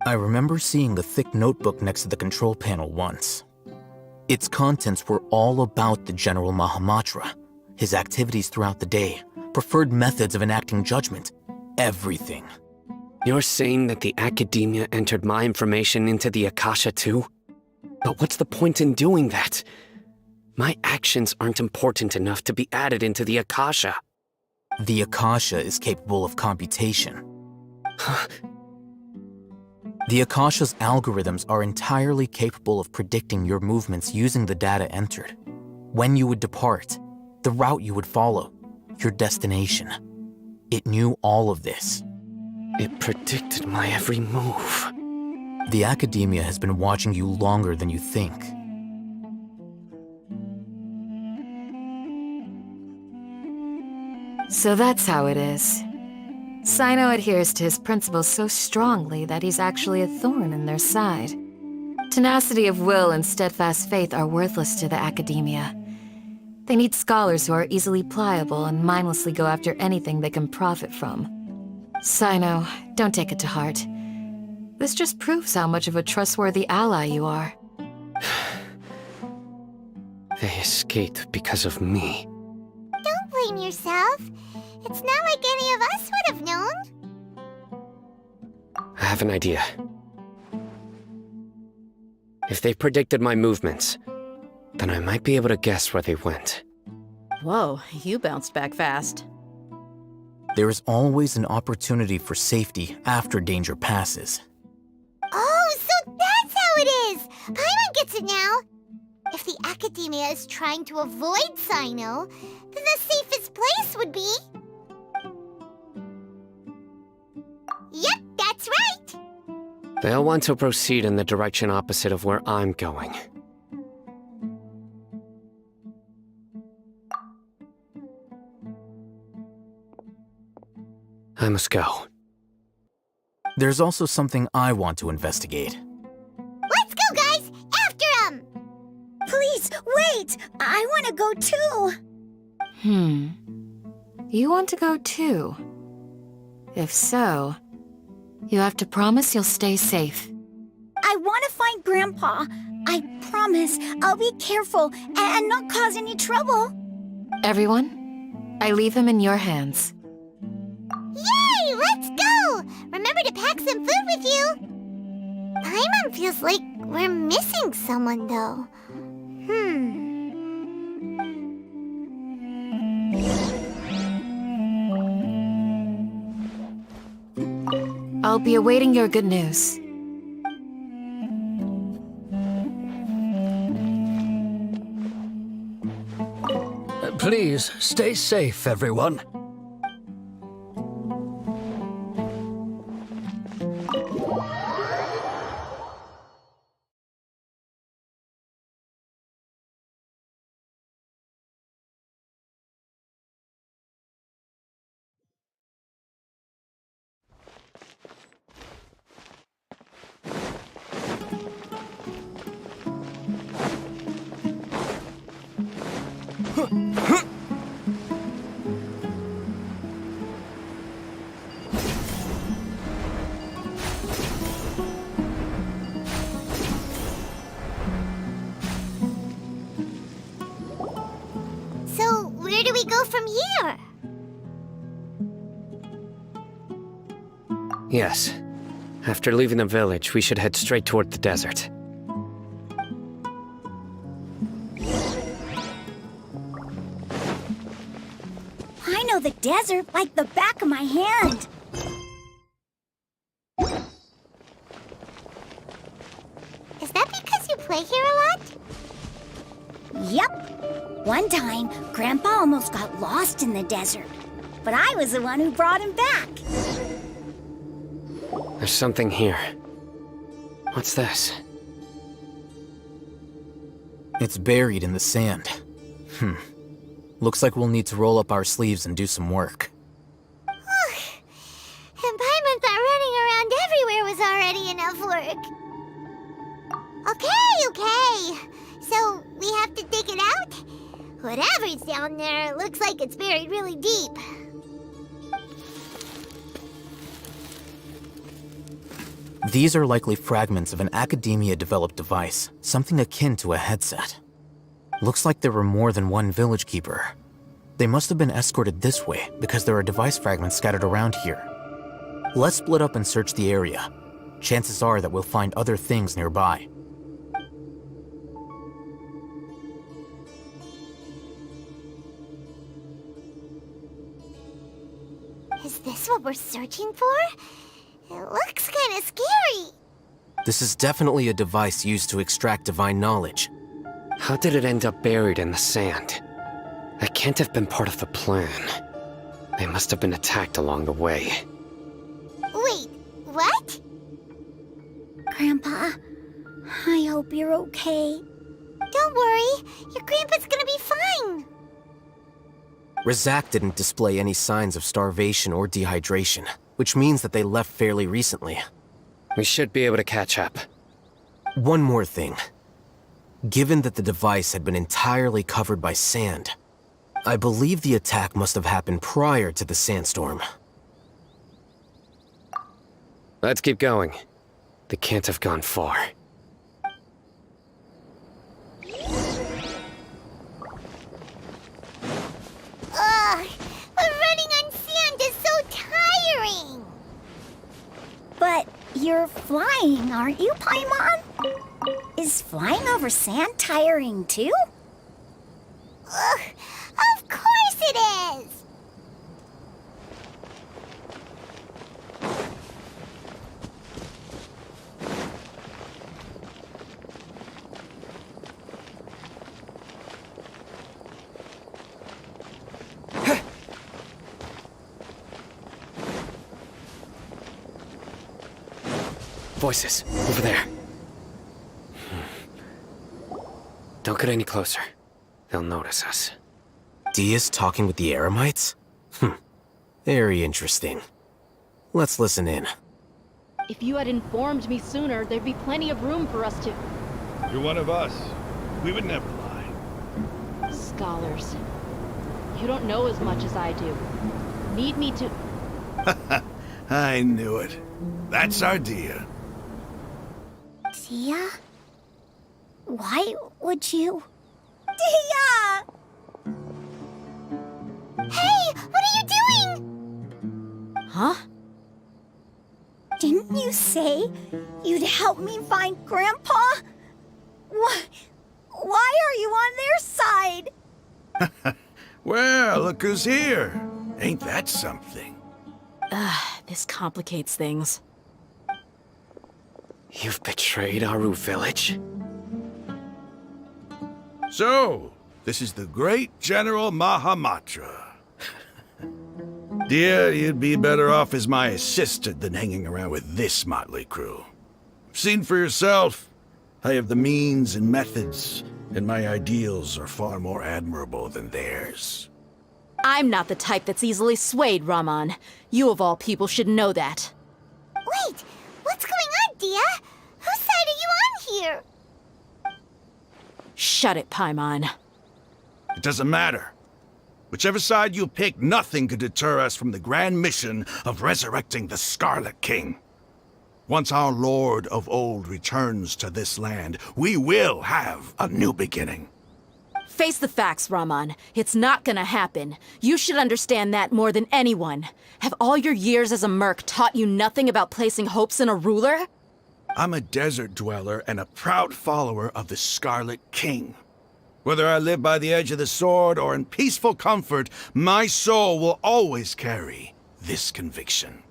Speaker 8: I remember seeing the thick notebook next to the control panel once. Its contents were all about the General Mahamatra, his activities throughout the day, preferred methods of enacting judgment, everything.
Speaker 4: You're saying that the Academia entered my information into the Akasha too? But what's the point in doing that? My actions aren't important enough to be added into the Akasha.
Speaker 8: The Akasha is capable of computation. The Akasha's algorithms are entirely capable of predicting your movements using the data entered. When you would depart, the route you would follow, your destination. It knew all of this.
Speaker 4: It predicted my every move.
Speaker 8: The Academia has been watching you longer than you think.
Speaker 5: So that's how it is. Sino adheres to his principles so strongly that he's actually a thorn in their side. Tenacity of will and steadfast faith are worthless to the academia. They need scholars who are easily pliable and mindlessly go after anything they can profit from. Sino, don't take it to heart. This just proves how much of a trustworthy ally you are.
Speaker 4: They escaped because of me.
Speaker 3: Don't blame yourself. It's not like any of us would have known.
Speaker 4: I have an idea. If they predicted my movements, then I might be able to guess where they went.
Speaker 2: Whoa, you bounced back fast.
Speaker 8: There is always an opportunity for safety after danger passes.
Speaker 3: Oh, so that's how it is! Paimon gets it now! If the academia is trying to avoid Sino, then the safest place would be... Yep, that's right!
Speaker 4: They'll want to proceed in the direction opposite of where I'm going. I must go.
Speaker 8: There's also something I want to investigate.
Speaker 3: Let's go, guys! After him!
Speaker 12: Please, wait! I want to go too!
Speaker 5: You want to go too? If so, you have to promise you'll stay safe.
Speaker 12: I want to find Grandpa. I promise I'll be careful and not cause any trouble.
Speaker 5: Everyone, I leave him in your hands.
Speaker 3: Yay! Let's go! Remember to pack some food with you! Paimon feels like we're missing someone, though.
Speaker 5: I'll be awaiting your good news.
Speaker 7: Please, stay safe, everyone.
Speaker 3: So, where do we go from here?
Speaker 4: Yes. After leaving the village, we should head straight toward the desert.
Speaker 12: I know the desert like the back of my hand.
Speaker 3: Is that because you play here a lot?
Speaker 12: Yep. One time, Grandpa almost got lost in the desert. But I was the one who brought him back.
Speaker 4: There's something here. What's this?
Speaker 8: It's buried in the sand. Looks like we'll need to roll up our sleeves and do some work.
Speaker 3: And Paimon thought running around everywhere was already enough work. Okay. So, we have to dig it out? Whatever's down there, looks like it's buried really deep.
Speaker 8: These are likely fragments of an academia-developed device, something akin to a headset. Looks like there were more than one village keeper. They must have been escorted this way because there are device fragments scattered around here. Let's split up and search the area. Chances are that we'll find other things nearby.
Speaker 3: Is this what we're searching for? It looks kind of scary.
Speaker 8: This is definitely a device used to extract divine knowledge.
Speaker 4: How did it end up buried in the sand? That can't have been part of the plan. They must have been attacked along the way.
Speaker 3: Wait, what?
Speaker 12: Grandpa, I hope you're okay.
Speaker 3: Don't worry, your grandpa's gonna be fine.
Speaker 8: Razak didn't display any signs of starvation or dehydration, which means that they left fairly recently.
Speaker 4: We should be able to catch up.
Speaker 8: One more thing. Given that the device had been entirely covered by sand, I believe the attack must have happened prior to the sandstorm.
Speaker 4: Let's keep going. They can't have gone far.
Speaker 3: Ugh, but running on sand is so tiring.
Speaker 12: But you're flying, aren't you, Paimon? Is flying over sand tiring too?
Speaker 3: Ugh, of course it is.
Speaker 4: Voices, over there. Don't get any closer. They'll notice us.
Speaker 8: Dia's talking with the Eremites? Very interesting. Let's listen in.
Speaker 2: If you had informed me sooner, there'd be plenty of room for us to...
Speaker 13: You're one of us. We would never lie.
Speaker 2: Scholars. You don't know as much as I do. Need me to...
Speaker 13: I knew it. That's our Dia.
Speaker 12: Dia? Why would you? Dia!
Speaker 3: Hey, what are you doing?
Speaker 2: Huh?
Speaker 12: Didn't you say you'd help me find Grandpa? Why are you on their side?
Speaker 13: Well, look who's here. Ain't that something?
Speaker 2: This complicates things.
Speaker 4: You've betrayed Aru village?
Speaker 13: So, this is the great General Mahamatra. Dear, you'd be better off as my assistant than hanging around with this motley crew. Seen for yourself, I have the means and methods, and my ideals are far more admirable than theirs.
Speaker 2: I'm not the type that's easily swayed, Raman. You of all people should know that.
Speaker 3: Wait, what's going on, Dia? Whose side are you on here?
Speaker 2: Shut it, Paimon.
Speaker 13: It doesn't matter. Whichever side you pick, nothing could deter us from the grand mission of resurrecting the Scarlet King. Once our Lord of Old returns to this land, we will have a new beginning.
Speaker 2: Face the facts, Raman. It's not gonna happen. You should understand that more than anyone. Have all your years as a merc taught you nothing about placing hopes in a ruler?
Speaker 13: I'm a desert dweller and a proud follower of the Scarlet King. Whether I live by the edge of the sword or in peaceful comfort, my soul will always carry this conviction.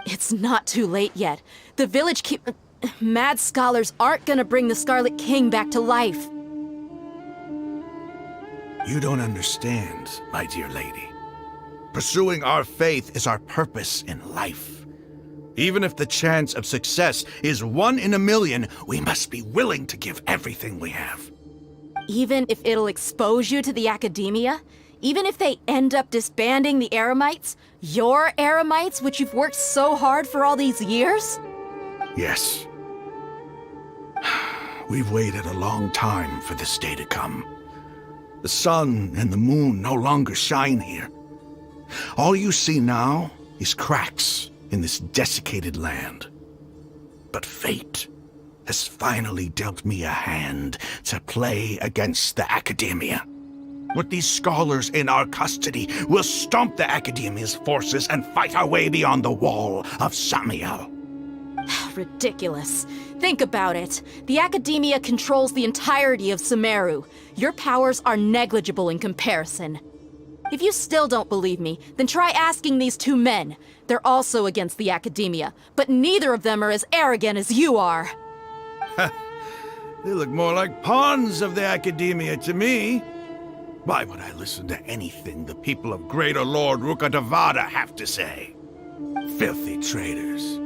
Speaker 2: It's not too late yet. The village mad scholars aren't gonna bring the Scarlet King back to life.
Speaker 13: You don't understand, my dear lady. Pursuing our faith is our purpose in life. Even if the chance of success is 1 in a million, we must be willing to give everything we have.
Speaker 2: Even if it'll expose you to the academia? Even if they end up disbanding the Eremites? Your Eremites, which you've worked so hard for all these years?
Speaker 13: Yes. We've waited a long time for this day to come. The sun and the moon no longer shine here. All you see now is cracks in this desiccated land. But fate has finally dealt me a hand to play against the Academia. With these scholars in our custody, we'll stomp the Academia's forces and fight our way beyond the wall of Samiel.
Speaker 2: Ridiculous. Think about it. The Academia controls the entirety of Sumeru. Your powers are negligible in comparison. If you still don't believe me, then try asking these two men. They're also against the Academia, but neither of them are as arrogant as you are.
Speaker 13: They look more like pawns of the Academia to me. Why would I listen to anything the people of Greater Lord Rukkhadevada have to say? Filthy traitors.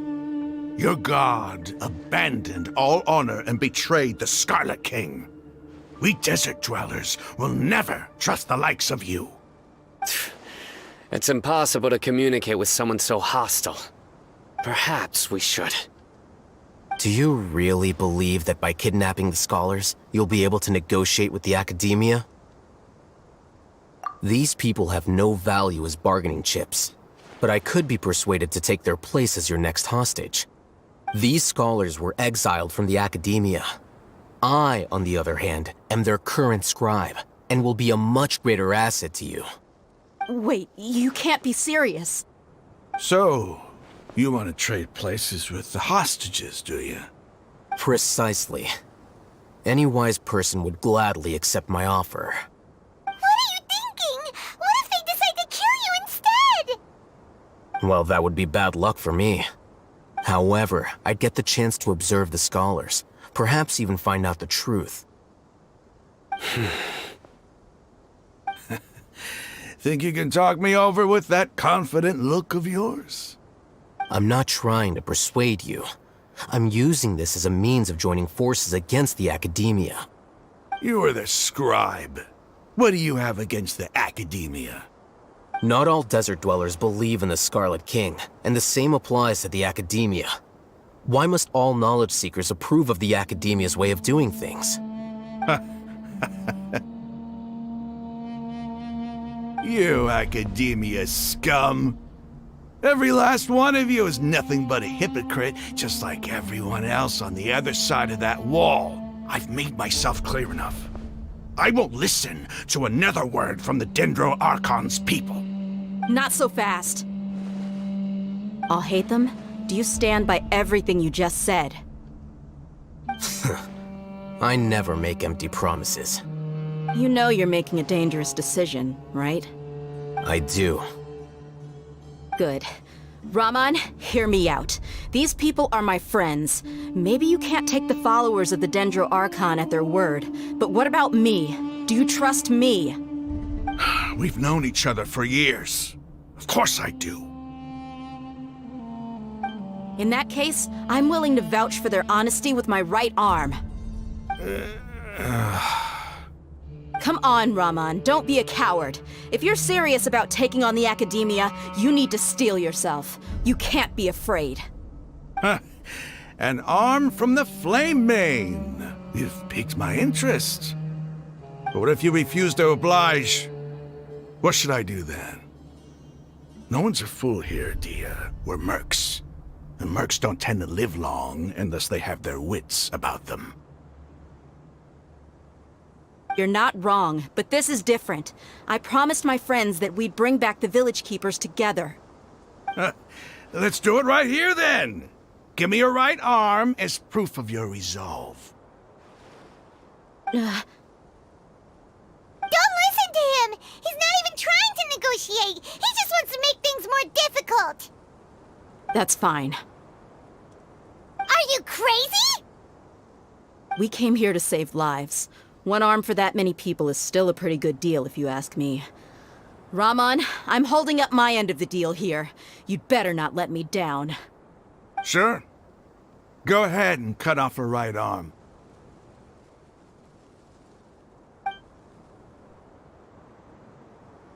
Speaker 13: Your god abandoned all honor and betrayed the Scarlet King. We desert dwellers will never trust the likes of you.
Speaker 4: It's impossible to communicate with someone so hostile. Perhaps we should.
Speaker 8: Do you really believe that by kidnapping the scholars, you'll be able to negotiate with the academia? These people have no value as bargaining chips, but I could be persuaded to take their place as your next hostage. These scholars were exiled from the academia. I, on the other hand, am their current scribe, and will be a much greater asset to you.
Speaker 2: Wait, you can't be serious.
Speaker 13: So, you want to trade places with the hostages, do you?
Speaker 8: Precisely. Any wise person would gladly accept my offer.
Speaker 3: What are you thinking? What if they decide to kill you instead?
Speaker 8: Well, that would be bad luck for me. However, I'd get the chance to observe the scholars, perhaps even find out the truth.
Speaker 13: Think you can talk me over with that confident look of yours?
Speaker 8: I'm not trying to persuade you. I'm using this as a means of joining forces against the academia.
Speaker 13: You are the scribe. What do you have against the academia?
Speaker 8: Not all desert dwellers believe in the Scarlet King, and the same applies to the academia. Why must all knowledge seekers approve of the academia's way of doing things?
Speaker 13: You academia scum. Every last one of you is nothing but a hypocrite, just like everyone else on the other side of that wall. I've made myself clear enough. I won't listen to another word from the Dendro Archon's people.
Speaker 2: Not so fast. I'll hate them. Do you stand by everything you just said?
Speaker 8: I never make empty promises.
Speaker 2: You know you're making a dangerous decision, right?
Speaker 8: I do.
Speaker 2: Good. Raman, hear me out. These people are my friends. Maybe you can't take the followers of the Dendro Archon at their word, but what about me? Do you trust me?
Speaker 13: We've known each other for years. Of course I do.
Speaker 2: In that case, I'm willing to vouch for their honesty with my right arm. Come on, Raman, don't be a coward. If you're serious about taking on the academia, you need to steel yourself. You can't be afraid.
Speaker 13: An arm from the Flame Mane. You've piqued my interest. But what if you refuse to oblige? What should I do then? No one's a fool here, Dia. We're mercs. And mercs don't tend to live long unless they have their wits about them.
Speaker 2: You're not wrong, but this is different. I promised my friends that we'd bring back the village keepers together.
Speaker 13: Let's do it right here, then. Give me your right arm as proof of your resolve.
Speaker 3: Don't listen to him! He's not even trying to negotiate! He just wants to make things more difficult!
Speaker 2: That's fine.
Speaker 3: Are you crazy?
Speaker 2: We came here to save lives. One arm for that many people is still a pretty good deal, if you ask me. Raman, I'm holding up my end of the deal here. You'd better not let me down.
Speaker 13: Sure. Go ahead and cut off her right arm.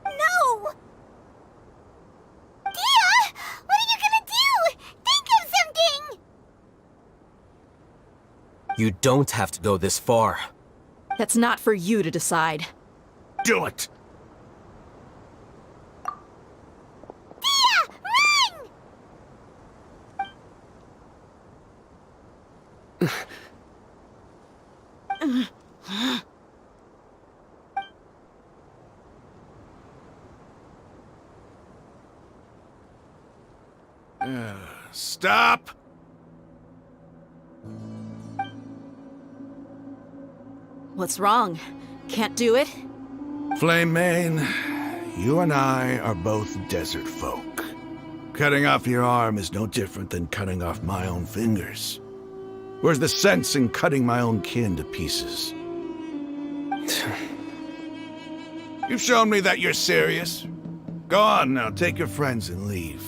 Speaker 3: No! Dia! What are you gonna do? Think of something!
Speaker 8: You don't have to go this far.
Speaker 2: That's not for you to decide.
Speaker 13: Do it!
Speaker 3: Dia!
Speaker 13: Run! Stop!
Speaker 2: What's wrong? Can't do it?
Speaker 13: Flame Mane, you and I are both desert folk. Cutting off your arm is no different than cutting off my own fingers. Where's the sense in cutting my own kin to pieces? You've shown me that you're serious. Go on now, take your friends and leave.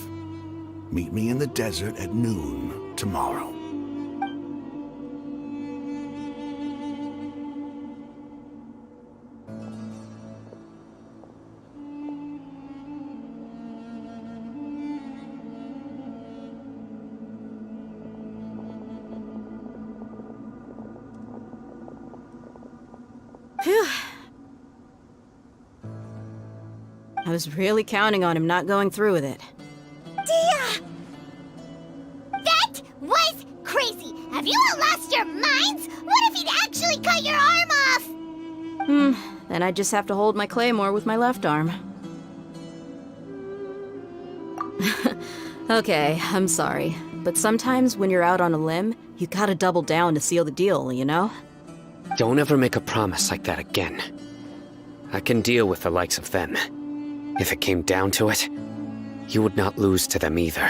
Speaker 13: Meet me in the desert at noon tomorrow.
Speaker 2: Phew. I was really counting on him not going through with it.
Speaker 3: Dia! That was crazy! Have you all lost your minds? What if he'd actually cut your arm off?
Speaker 2: Then I'd just have to hold my claymore with my left arm. Okay, I'm sorry. But sometimes when you're out on a limb, you gotta double down to seal the deal, you know?
Speaker 4: Don't ever make a promise like that again. I can deal with the likes of them. If it came down to it, you would not lose to them either.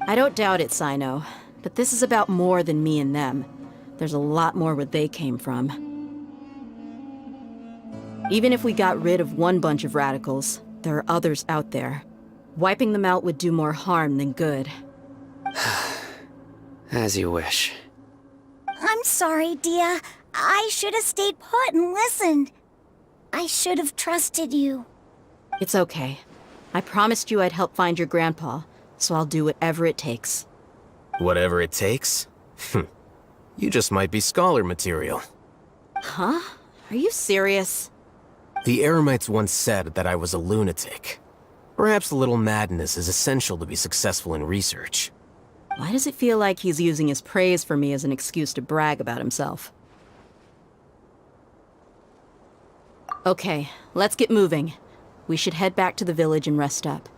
Speaker 2: I don't doubt it, Sino. But this is about more than me and them. There's a lot more where they came from. Even if we got rid of one bunch of radicals, there are others out there. Wiping them out would do more harm than good.
Speaker 4: As you wish.
Speaker 12: I'm sorry, Dia. I should have stayed put and listened. I should have trusted you.
Speaker 2: It's okay. I promised you I'd help find your grandpa, so I'll do whatever it takes.
Speaker 8: Whatever it takes? You just might be scholar material.
Speaker 2: Huh? Are you serious?
Speaker 8: The Eremites once said that I was a lunatic. Perhaps a little madness is essential to be successful in research.
Speaker 2: Why does it feel like he's using his praise for me as an excuse to brag about himself? Okay, let's get moving. We should head back to the village and rest up.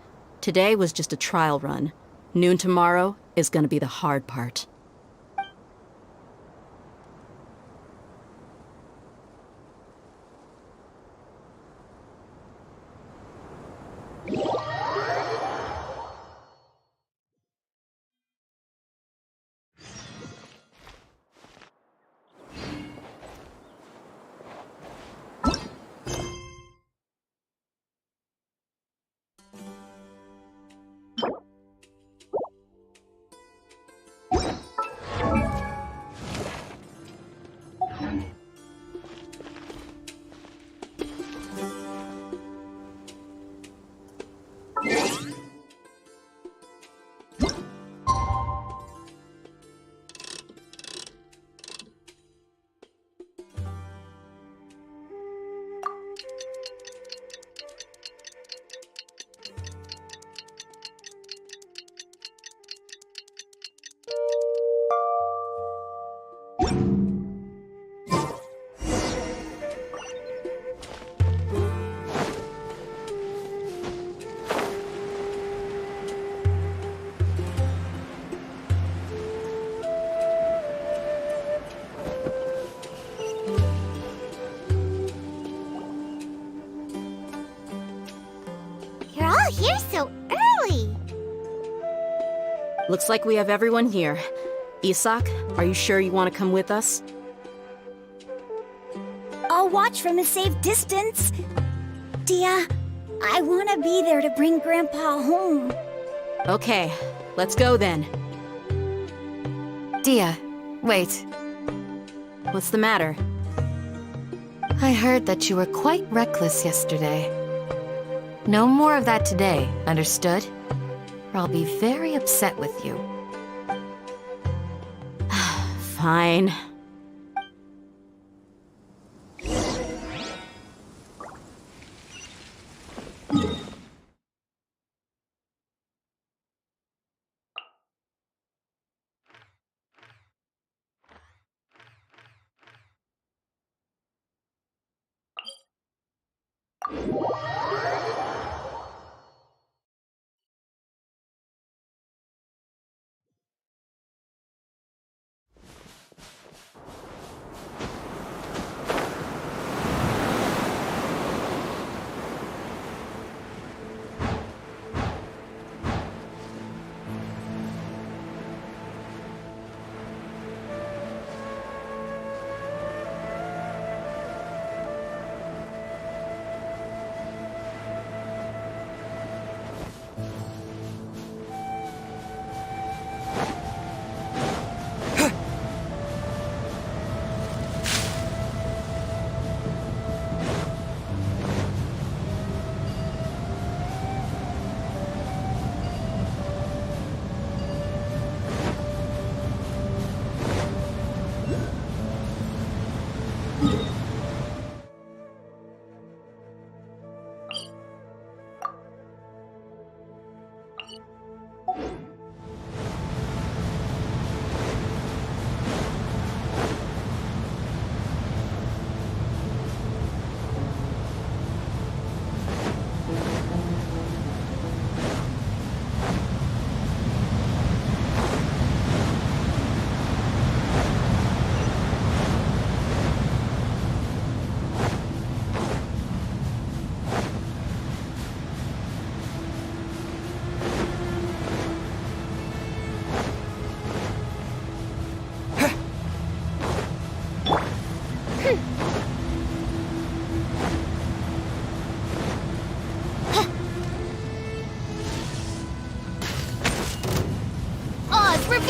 Speaker 2: Today was just a trial run. Noon tomorrow is gonna be the hard part.
Speaker 3: You're all here so early.
Speaker 2: Looks like we have everyone here. Isak, are you sure you want to come with us?
Speaker 12: I'll watch from a safe distance. Dia, I want to be there to bring Grandpa home.
Speaker 2: Okay, let's go then.
Speaker 9: Dia, wait.
Speaker 2: What's the matter?
Speaker 9: I heard that you were quite reckless yesterday. No more of that today, understood? Or I'll be very upset with you.
Speaker 2: Fine.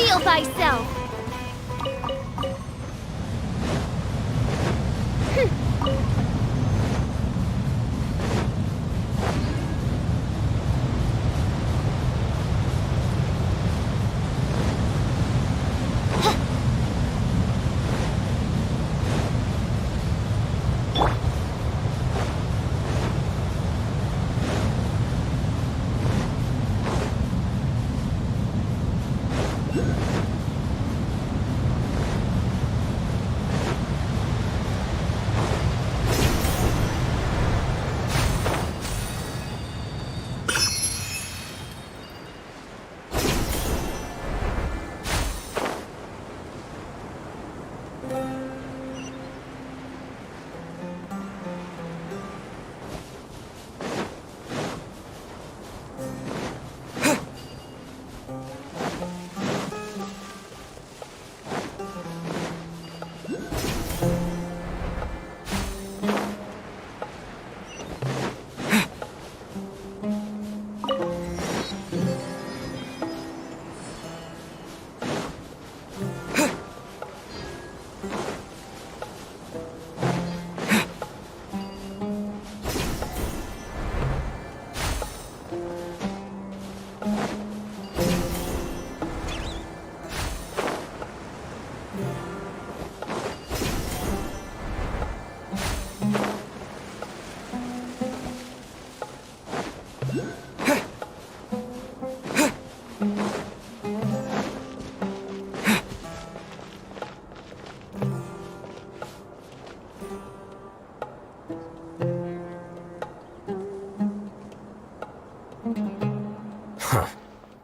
Speaker 1: Reveal thyself!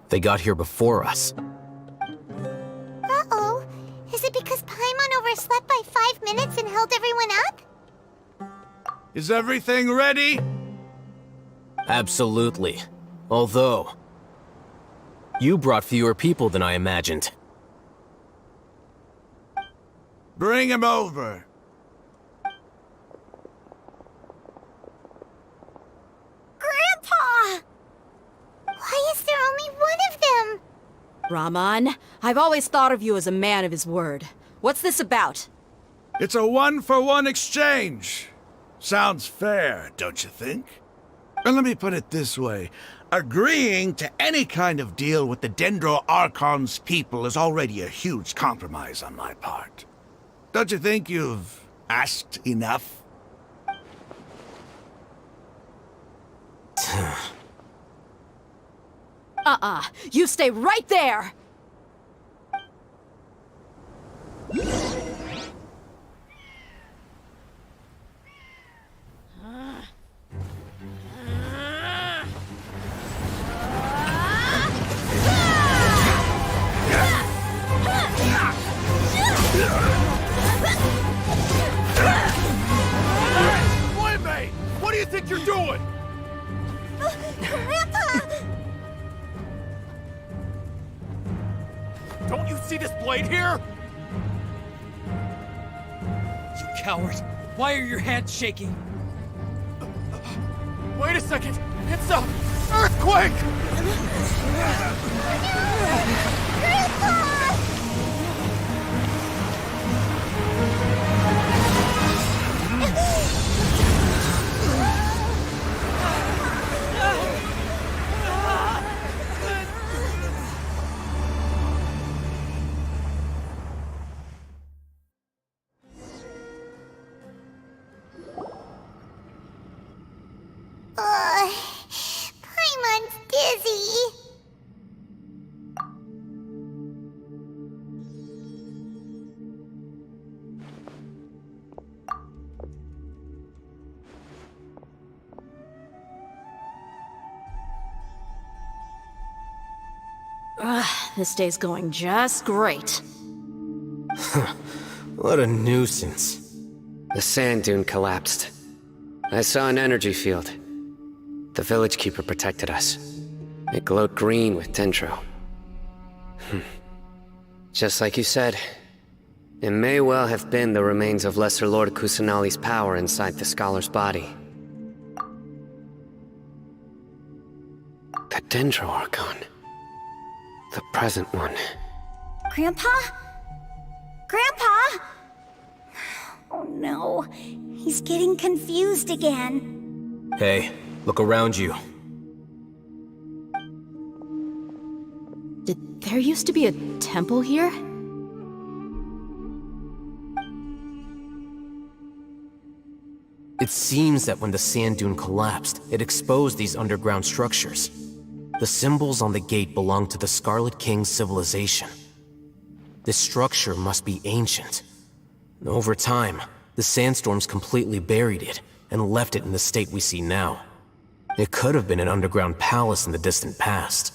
Speaker 8: They got here before us.
Speaker 3: Uh-oh. Is it because Paimon overslept by 5 minutes and held everyone up?
Speaker 13: Is everything ready?
Speaker 8: Absolutely. Although, you brought fewer people than I imagined.
Speaker 13: Bring him over.
Speaker 3: Grandpa! Why is there only one of them?
Speaker 2: Rahman, I've always thought of you as a man of his word. What's this about?
Speaker 13: It's a 1-for-1 exchange. Sounds fair, don't you think? And let me put it this way. Agreeing to any kind of deal with the Dendro Archon's people is already a huge compromise on my part. Don't you think you've asked enough?
Speaker 2: You stay right there!
Speaker 6: Wait, what do you think you're doing?
Speaker 3: Grandpa!
Speaker 6: Don't you see this blade here?
Speaker 11: You coward! Why are your hands shaking?
Speaker 6: Wait a second! It's a earthquake!
Speaker 3: Paimon's dizzy.
Speaker 2: This day's going just great.
Speaker 8: What a nuisance.
Speaker 4: The sand dune collapsed. I saw an energy field. The village keeper protected us. It glowed green with dendro. Just like you said, it may well have been the remains of Lesser Lord Kusanali's power inside the scholar's body. The Dendro Archon. The present one.
Speaker 12: Grandpa? Grandpa? Oh no, he's getting confused again.
Speaker 8: Hey, look around you.
Speaker 2: Did there used to be a temple here?
Speaker 8: It seems that when the sand dune collapsed, it exposed these underground structures. The symbols on the gate belong to the Scarlet King's civilization. This structure must be ancient. Over time, the sandstorms completely buried it and left it in the state we see now. It could have been an underground palace in the distant past.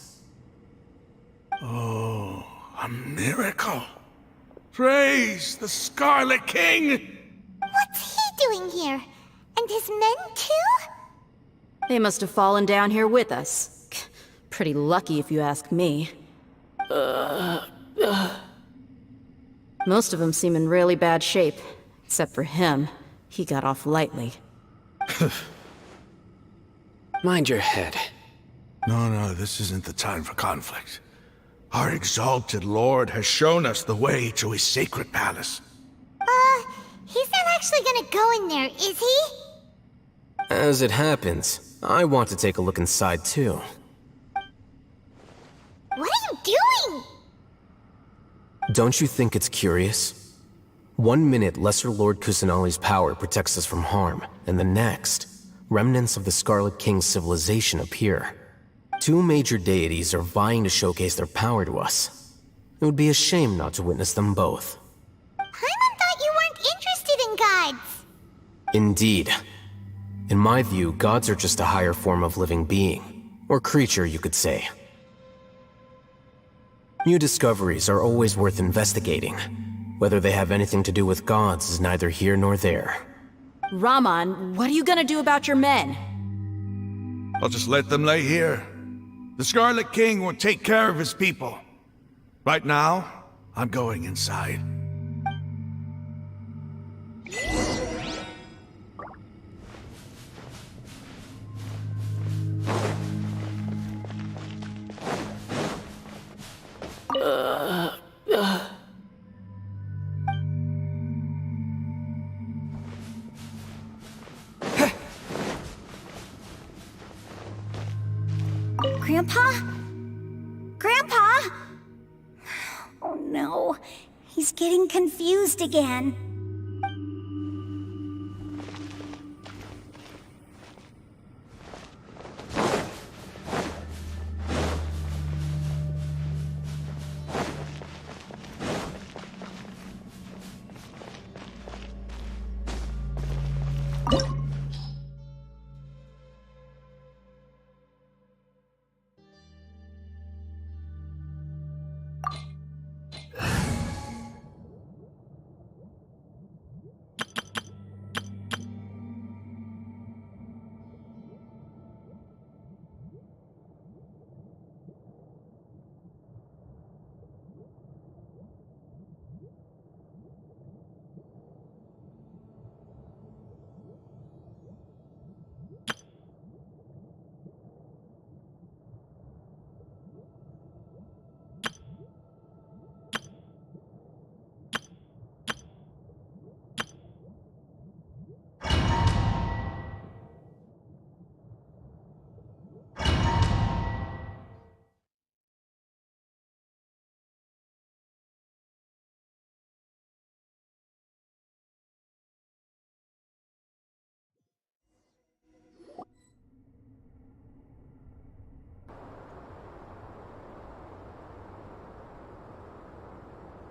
Speaker 13: Oh, a miracle. Praise the Scarlet King!
Speaker 3: What's he doing here? And his men too?
Speaker 2: They must have fallen down here with us. Pretty lucky if you ask me. Most of them seem in really bad shape. Except for him. He got off lightly.
Speaker 4: Mind your head.
Speaker 13: No, this isn't the time for conflict. Our exalted lord has shown us the way to his sacred palace.
Speaker 3: He's not actually gonna go in there, is he?
Speaker 8: As it happens, I want to take a look inside too.
Speaker 3: What are you doing?
Speaker 8: Don't you think it's curious? 1 minute, Lesser Lord Kusanali's power protects us from harm, and the next, remnants of the Scarlet King's civilization appear. 2 major deities are vying to showcase their power to us. It would be a shame not to witness them both.
Speaker 3: Paimon thought you weren't interested in gods.
Speaker 8: Indeed. In my view, gods are just a higher form of living being, or creature, you could say. New discoveries are always worth investigating. Whether they have anything to do with gods is neither here nor there.
Speaker 2: Raman, what are you gonna do about your men?
Speaker 13: I'll just let them lay here. The Scarlet King will take care of his people. Right now, I'm going inside.
Speaker 12: Grandpa? Grandpa? Oh no, he's getting confused again.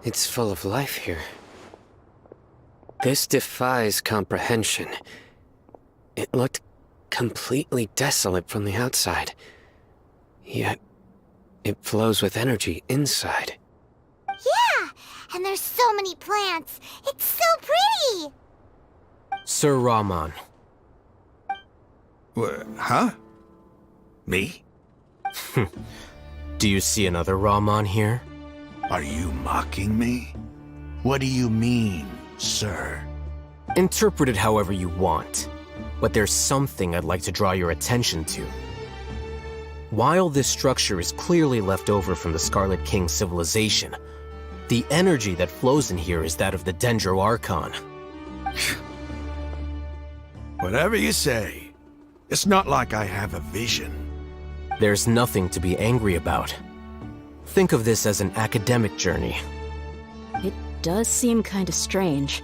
Speaker 4: It's full of life here. This defies comprehension. It looked completely desolate from the outside. Yet, it flows with energy inside.
Speaker 3: Yeah, and there's so many plants. It's so pretty.
Speaker 8: Sir Raman.
Speaker 13: Huh? Me?
Speaker 8: Do you see another Raman here?
Speaker 13: Are you mocking me? What do you mean, sir?
Speaker 8: Interpret it however you want, but there's something I'd like to draw your attention to. While this structure is clearly left over from the Scarlet King's civilization, The energy that flows in here is that of the Dendro Archon.
Speaker 13: Whatever you say. It's not like I have a vision.
Speaker 8: There's nothing to be angry about. Think of this as an academic journey.
Speaker 2: It does seem kinda strange.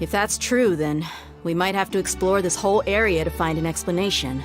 Speaker 2: If that's true, then we might have to explore this whole area to find an explanation.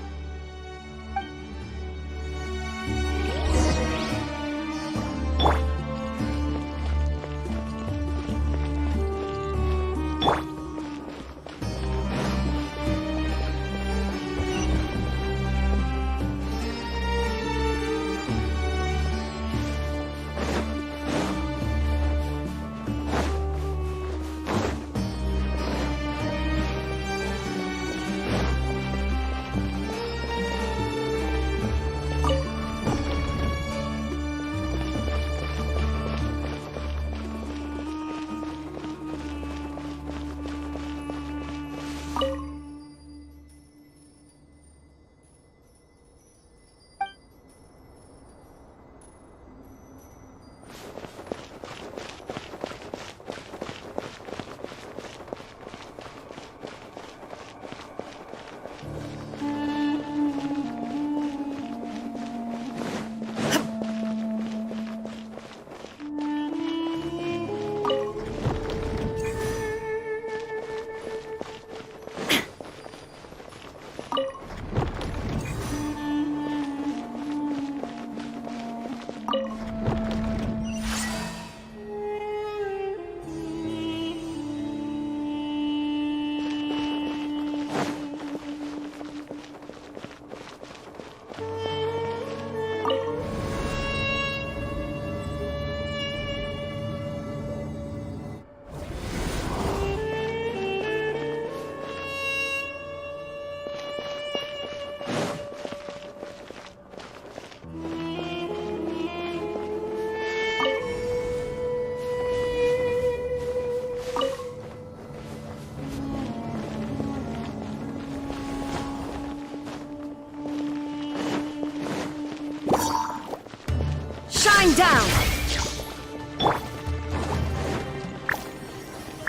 Speaker 10: Shine down!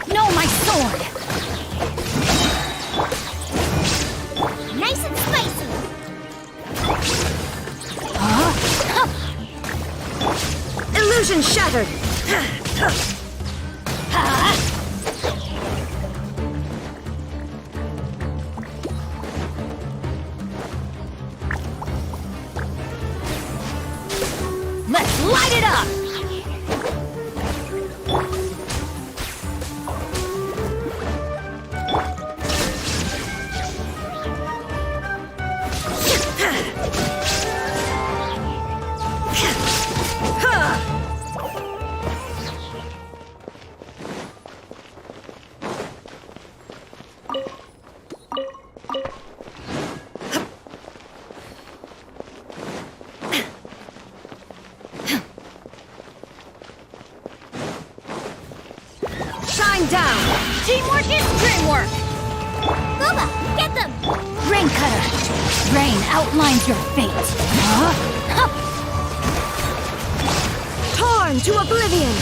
Speaker 10: No, my sword!
Speaker 3: Nice and spicy.
Speaker 10: Illusion shattered! Let's light it up! Down! Teamwork is dreamwork!
Speaker 3: Booba, get them!
Speaker 10: Rain Cutter! Rain outlines your fate! Torn to oblivion!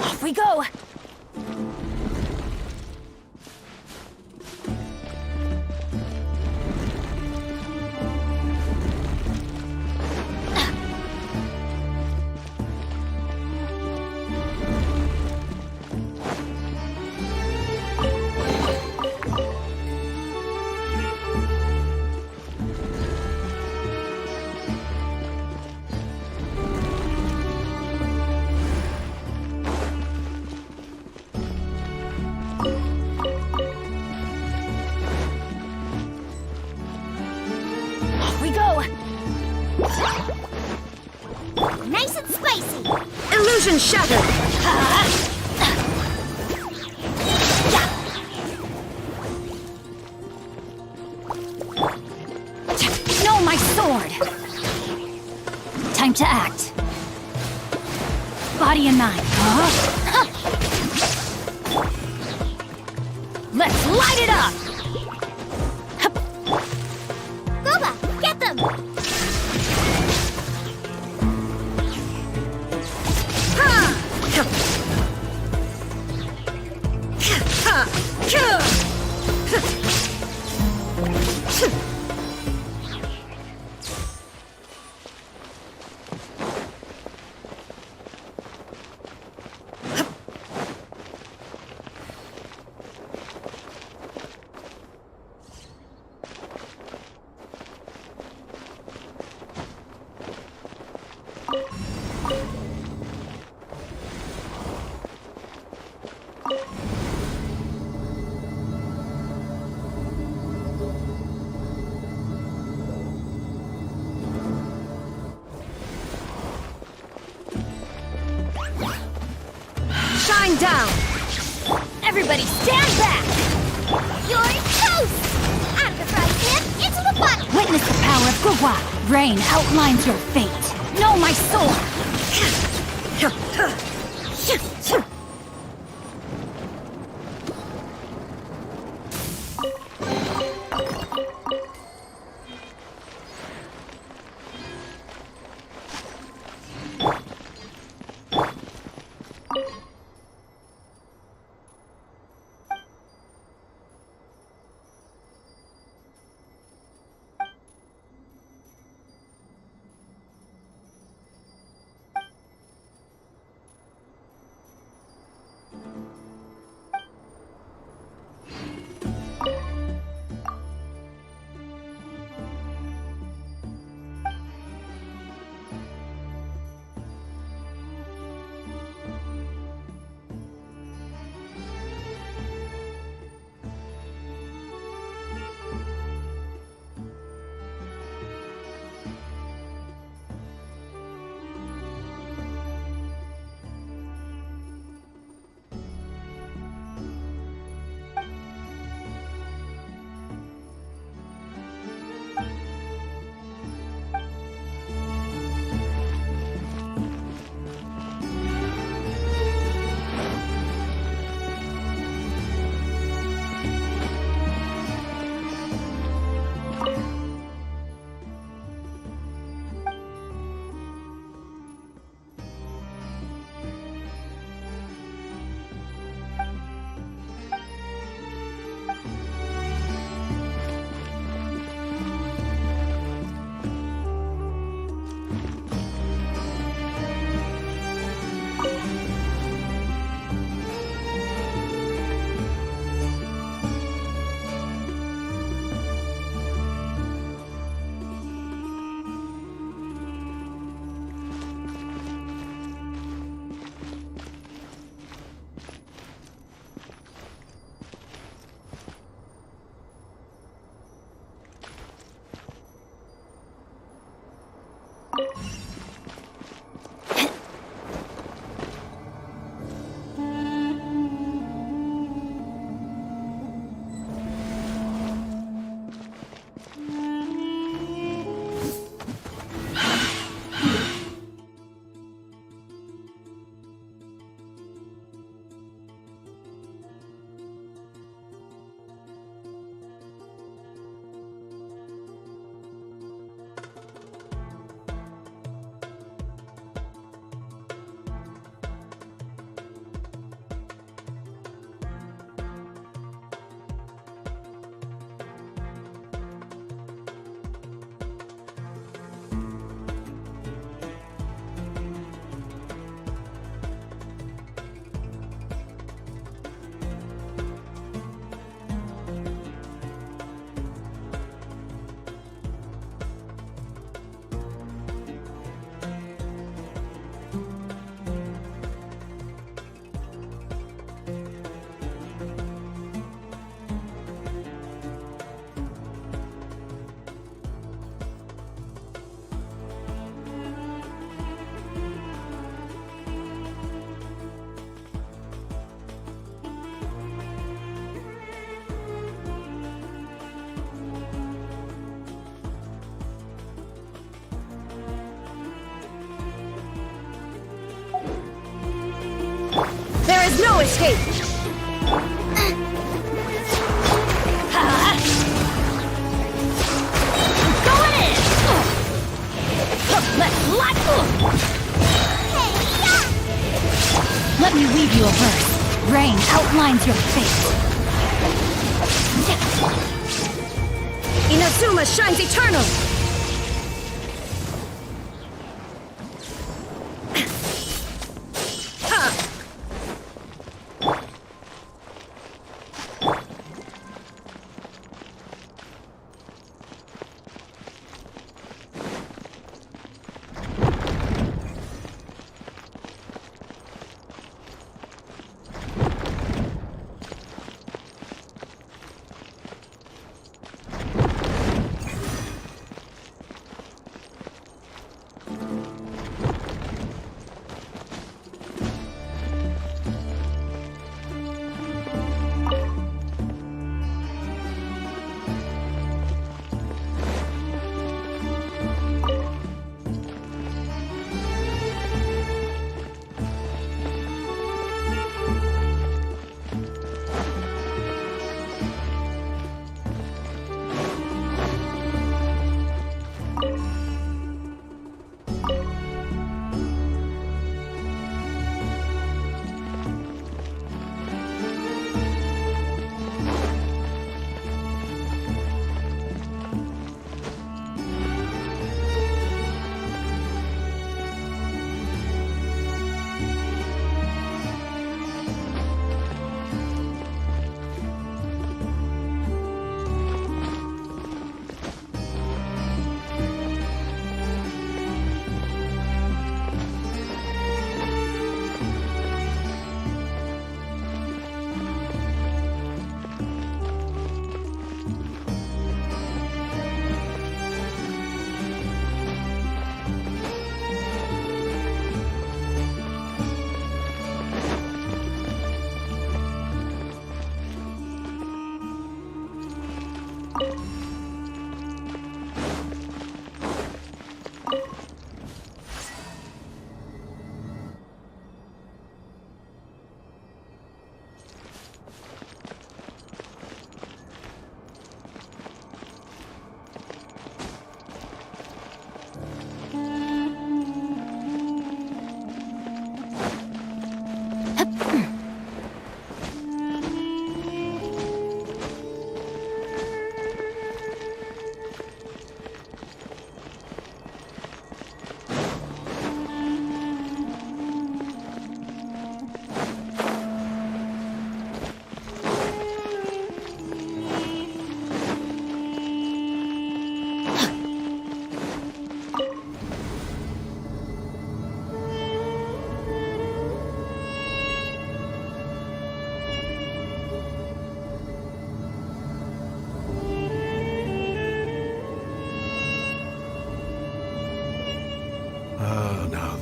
Speaker 10: Off we go! Shattered! No, my sword! Time to act. Body and mind. Huh? Let's light it up!
Speaker 3: Gooba, get them!
Speaker 10: Shine down!
Speaker 3: Everybody stand back! You're toast! Out of the frying pan, into the pot!
Speaker 10: Witness the power of Gua. Rain outlines your fate. Know my sword!
Speaker 5: There's no escape!
Speaker 10: Going in! Let me weave you a verse. Rain outlines your fate.
Speaker 5: Inazuma shines eternal!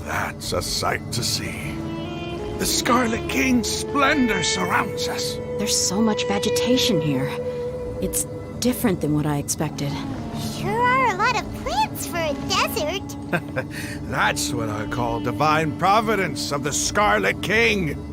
Speaker 13: That's a sight to see. The Scarlet King's splendor surrounds us.
Speaker 2: There's so much vegetation here. It's different than what I expected.
Speaker 3: Sure are a lot of plants for a desert.
Speaker 13: That's what I call divine providence of the Scarlet King.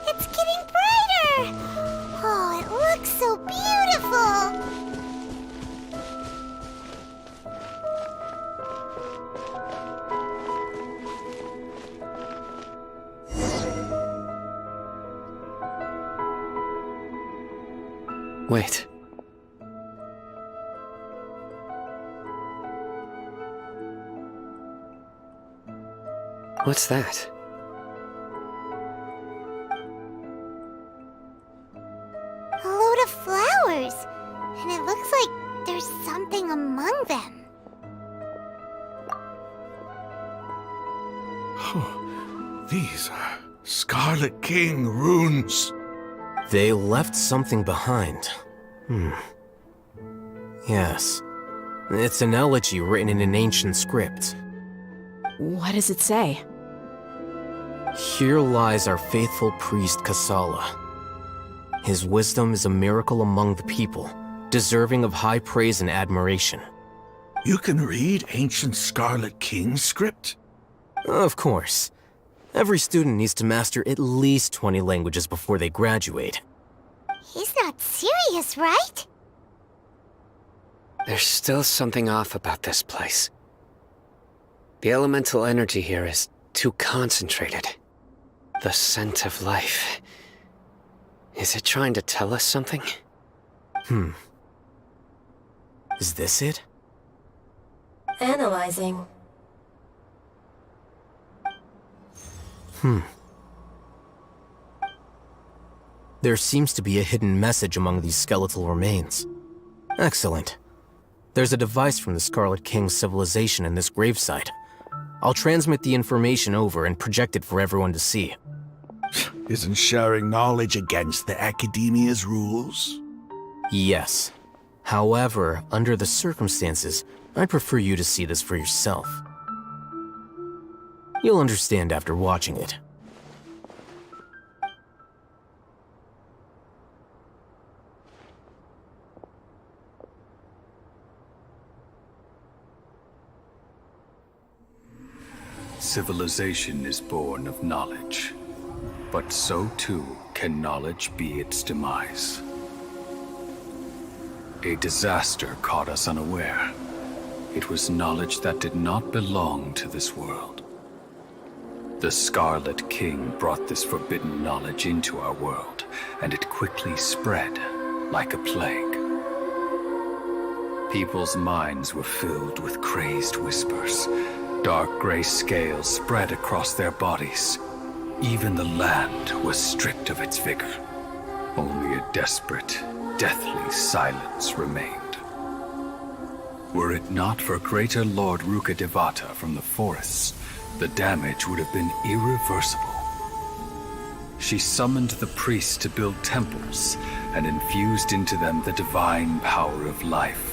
Speaker 3: It's getting brighter! Oh, it looks so beautiful!
Speaker 4: Wait. What's that?
Speaker 3: A load of flowers. And it looks like there's something among them.
Speaker 13: Oh, these are Scarlet King runes.
Speaker 8: They left something behind. Yes. It's an elegy written in an ancient script.
Speaker 2: What does it say?
Speaker 8: Here lies our faithful priest Kasala. His wisdom is a miracle among the people, deserving of high praise and admiration.
Speaker 13: You can read ancient Scarlet King script?
Speaker 8: Of course. Every student needs to master at least 20 languages before they graduate.
Speaker 3: He's not serious, right?
Speaker 4: There's still something off about this place. The elemental energy here is too concentrated. The scent of life. Is it trying to tell us something?
Speaker 8: Is this it?
Speaker 9: Analyzing.
Speaker 8: There seems to be a hidden message among these skeletal remains. Excellent. There's a device from the Scarlet King's civilization in this gravesite. I'll transmit the information over and project it for everyone to see.
Speaker 13: Isn't sharing knowledge against the Academia's rules?
Speaker 8: Yes. However, under the circumstances, I'd prefer you to see this for yourself. You'll understand after watching it.
Speaker 14: Civilization is born of knowledge, but so too can knowledge be its demise. A disaster caught us unaware. It was knowledge that did not belong to this world. The Scarlet King brought this forbidden knowledge into our world, and it quickly spread like a plague. People's minds were filled with crazed whispers. Dark gray scales spread across their bodies. Even the land was stripped of its vigor. Only a desperate, deathly silence remained. Were it not for greater Lord Ruka Devata from the forests, the damage would have been irreversible. She summoned the priests to build temples and infused into them the divine power of life.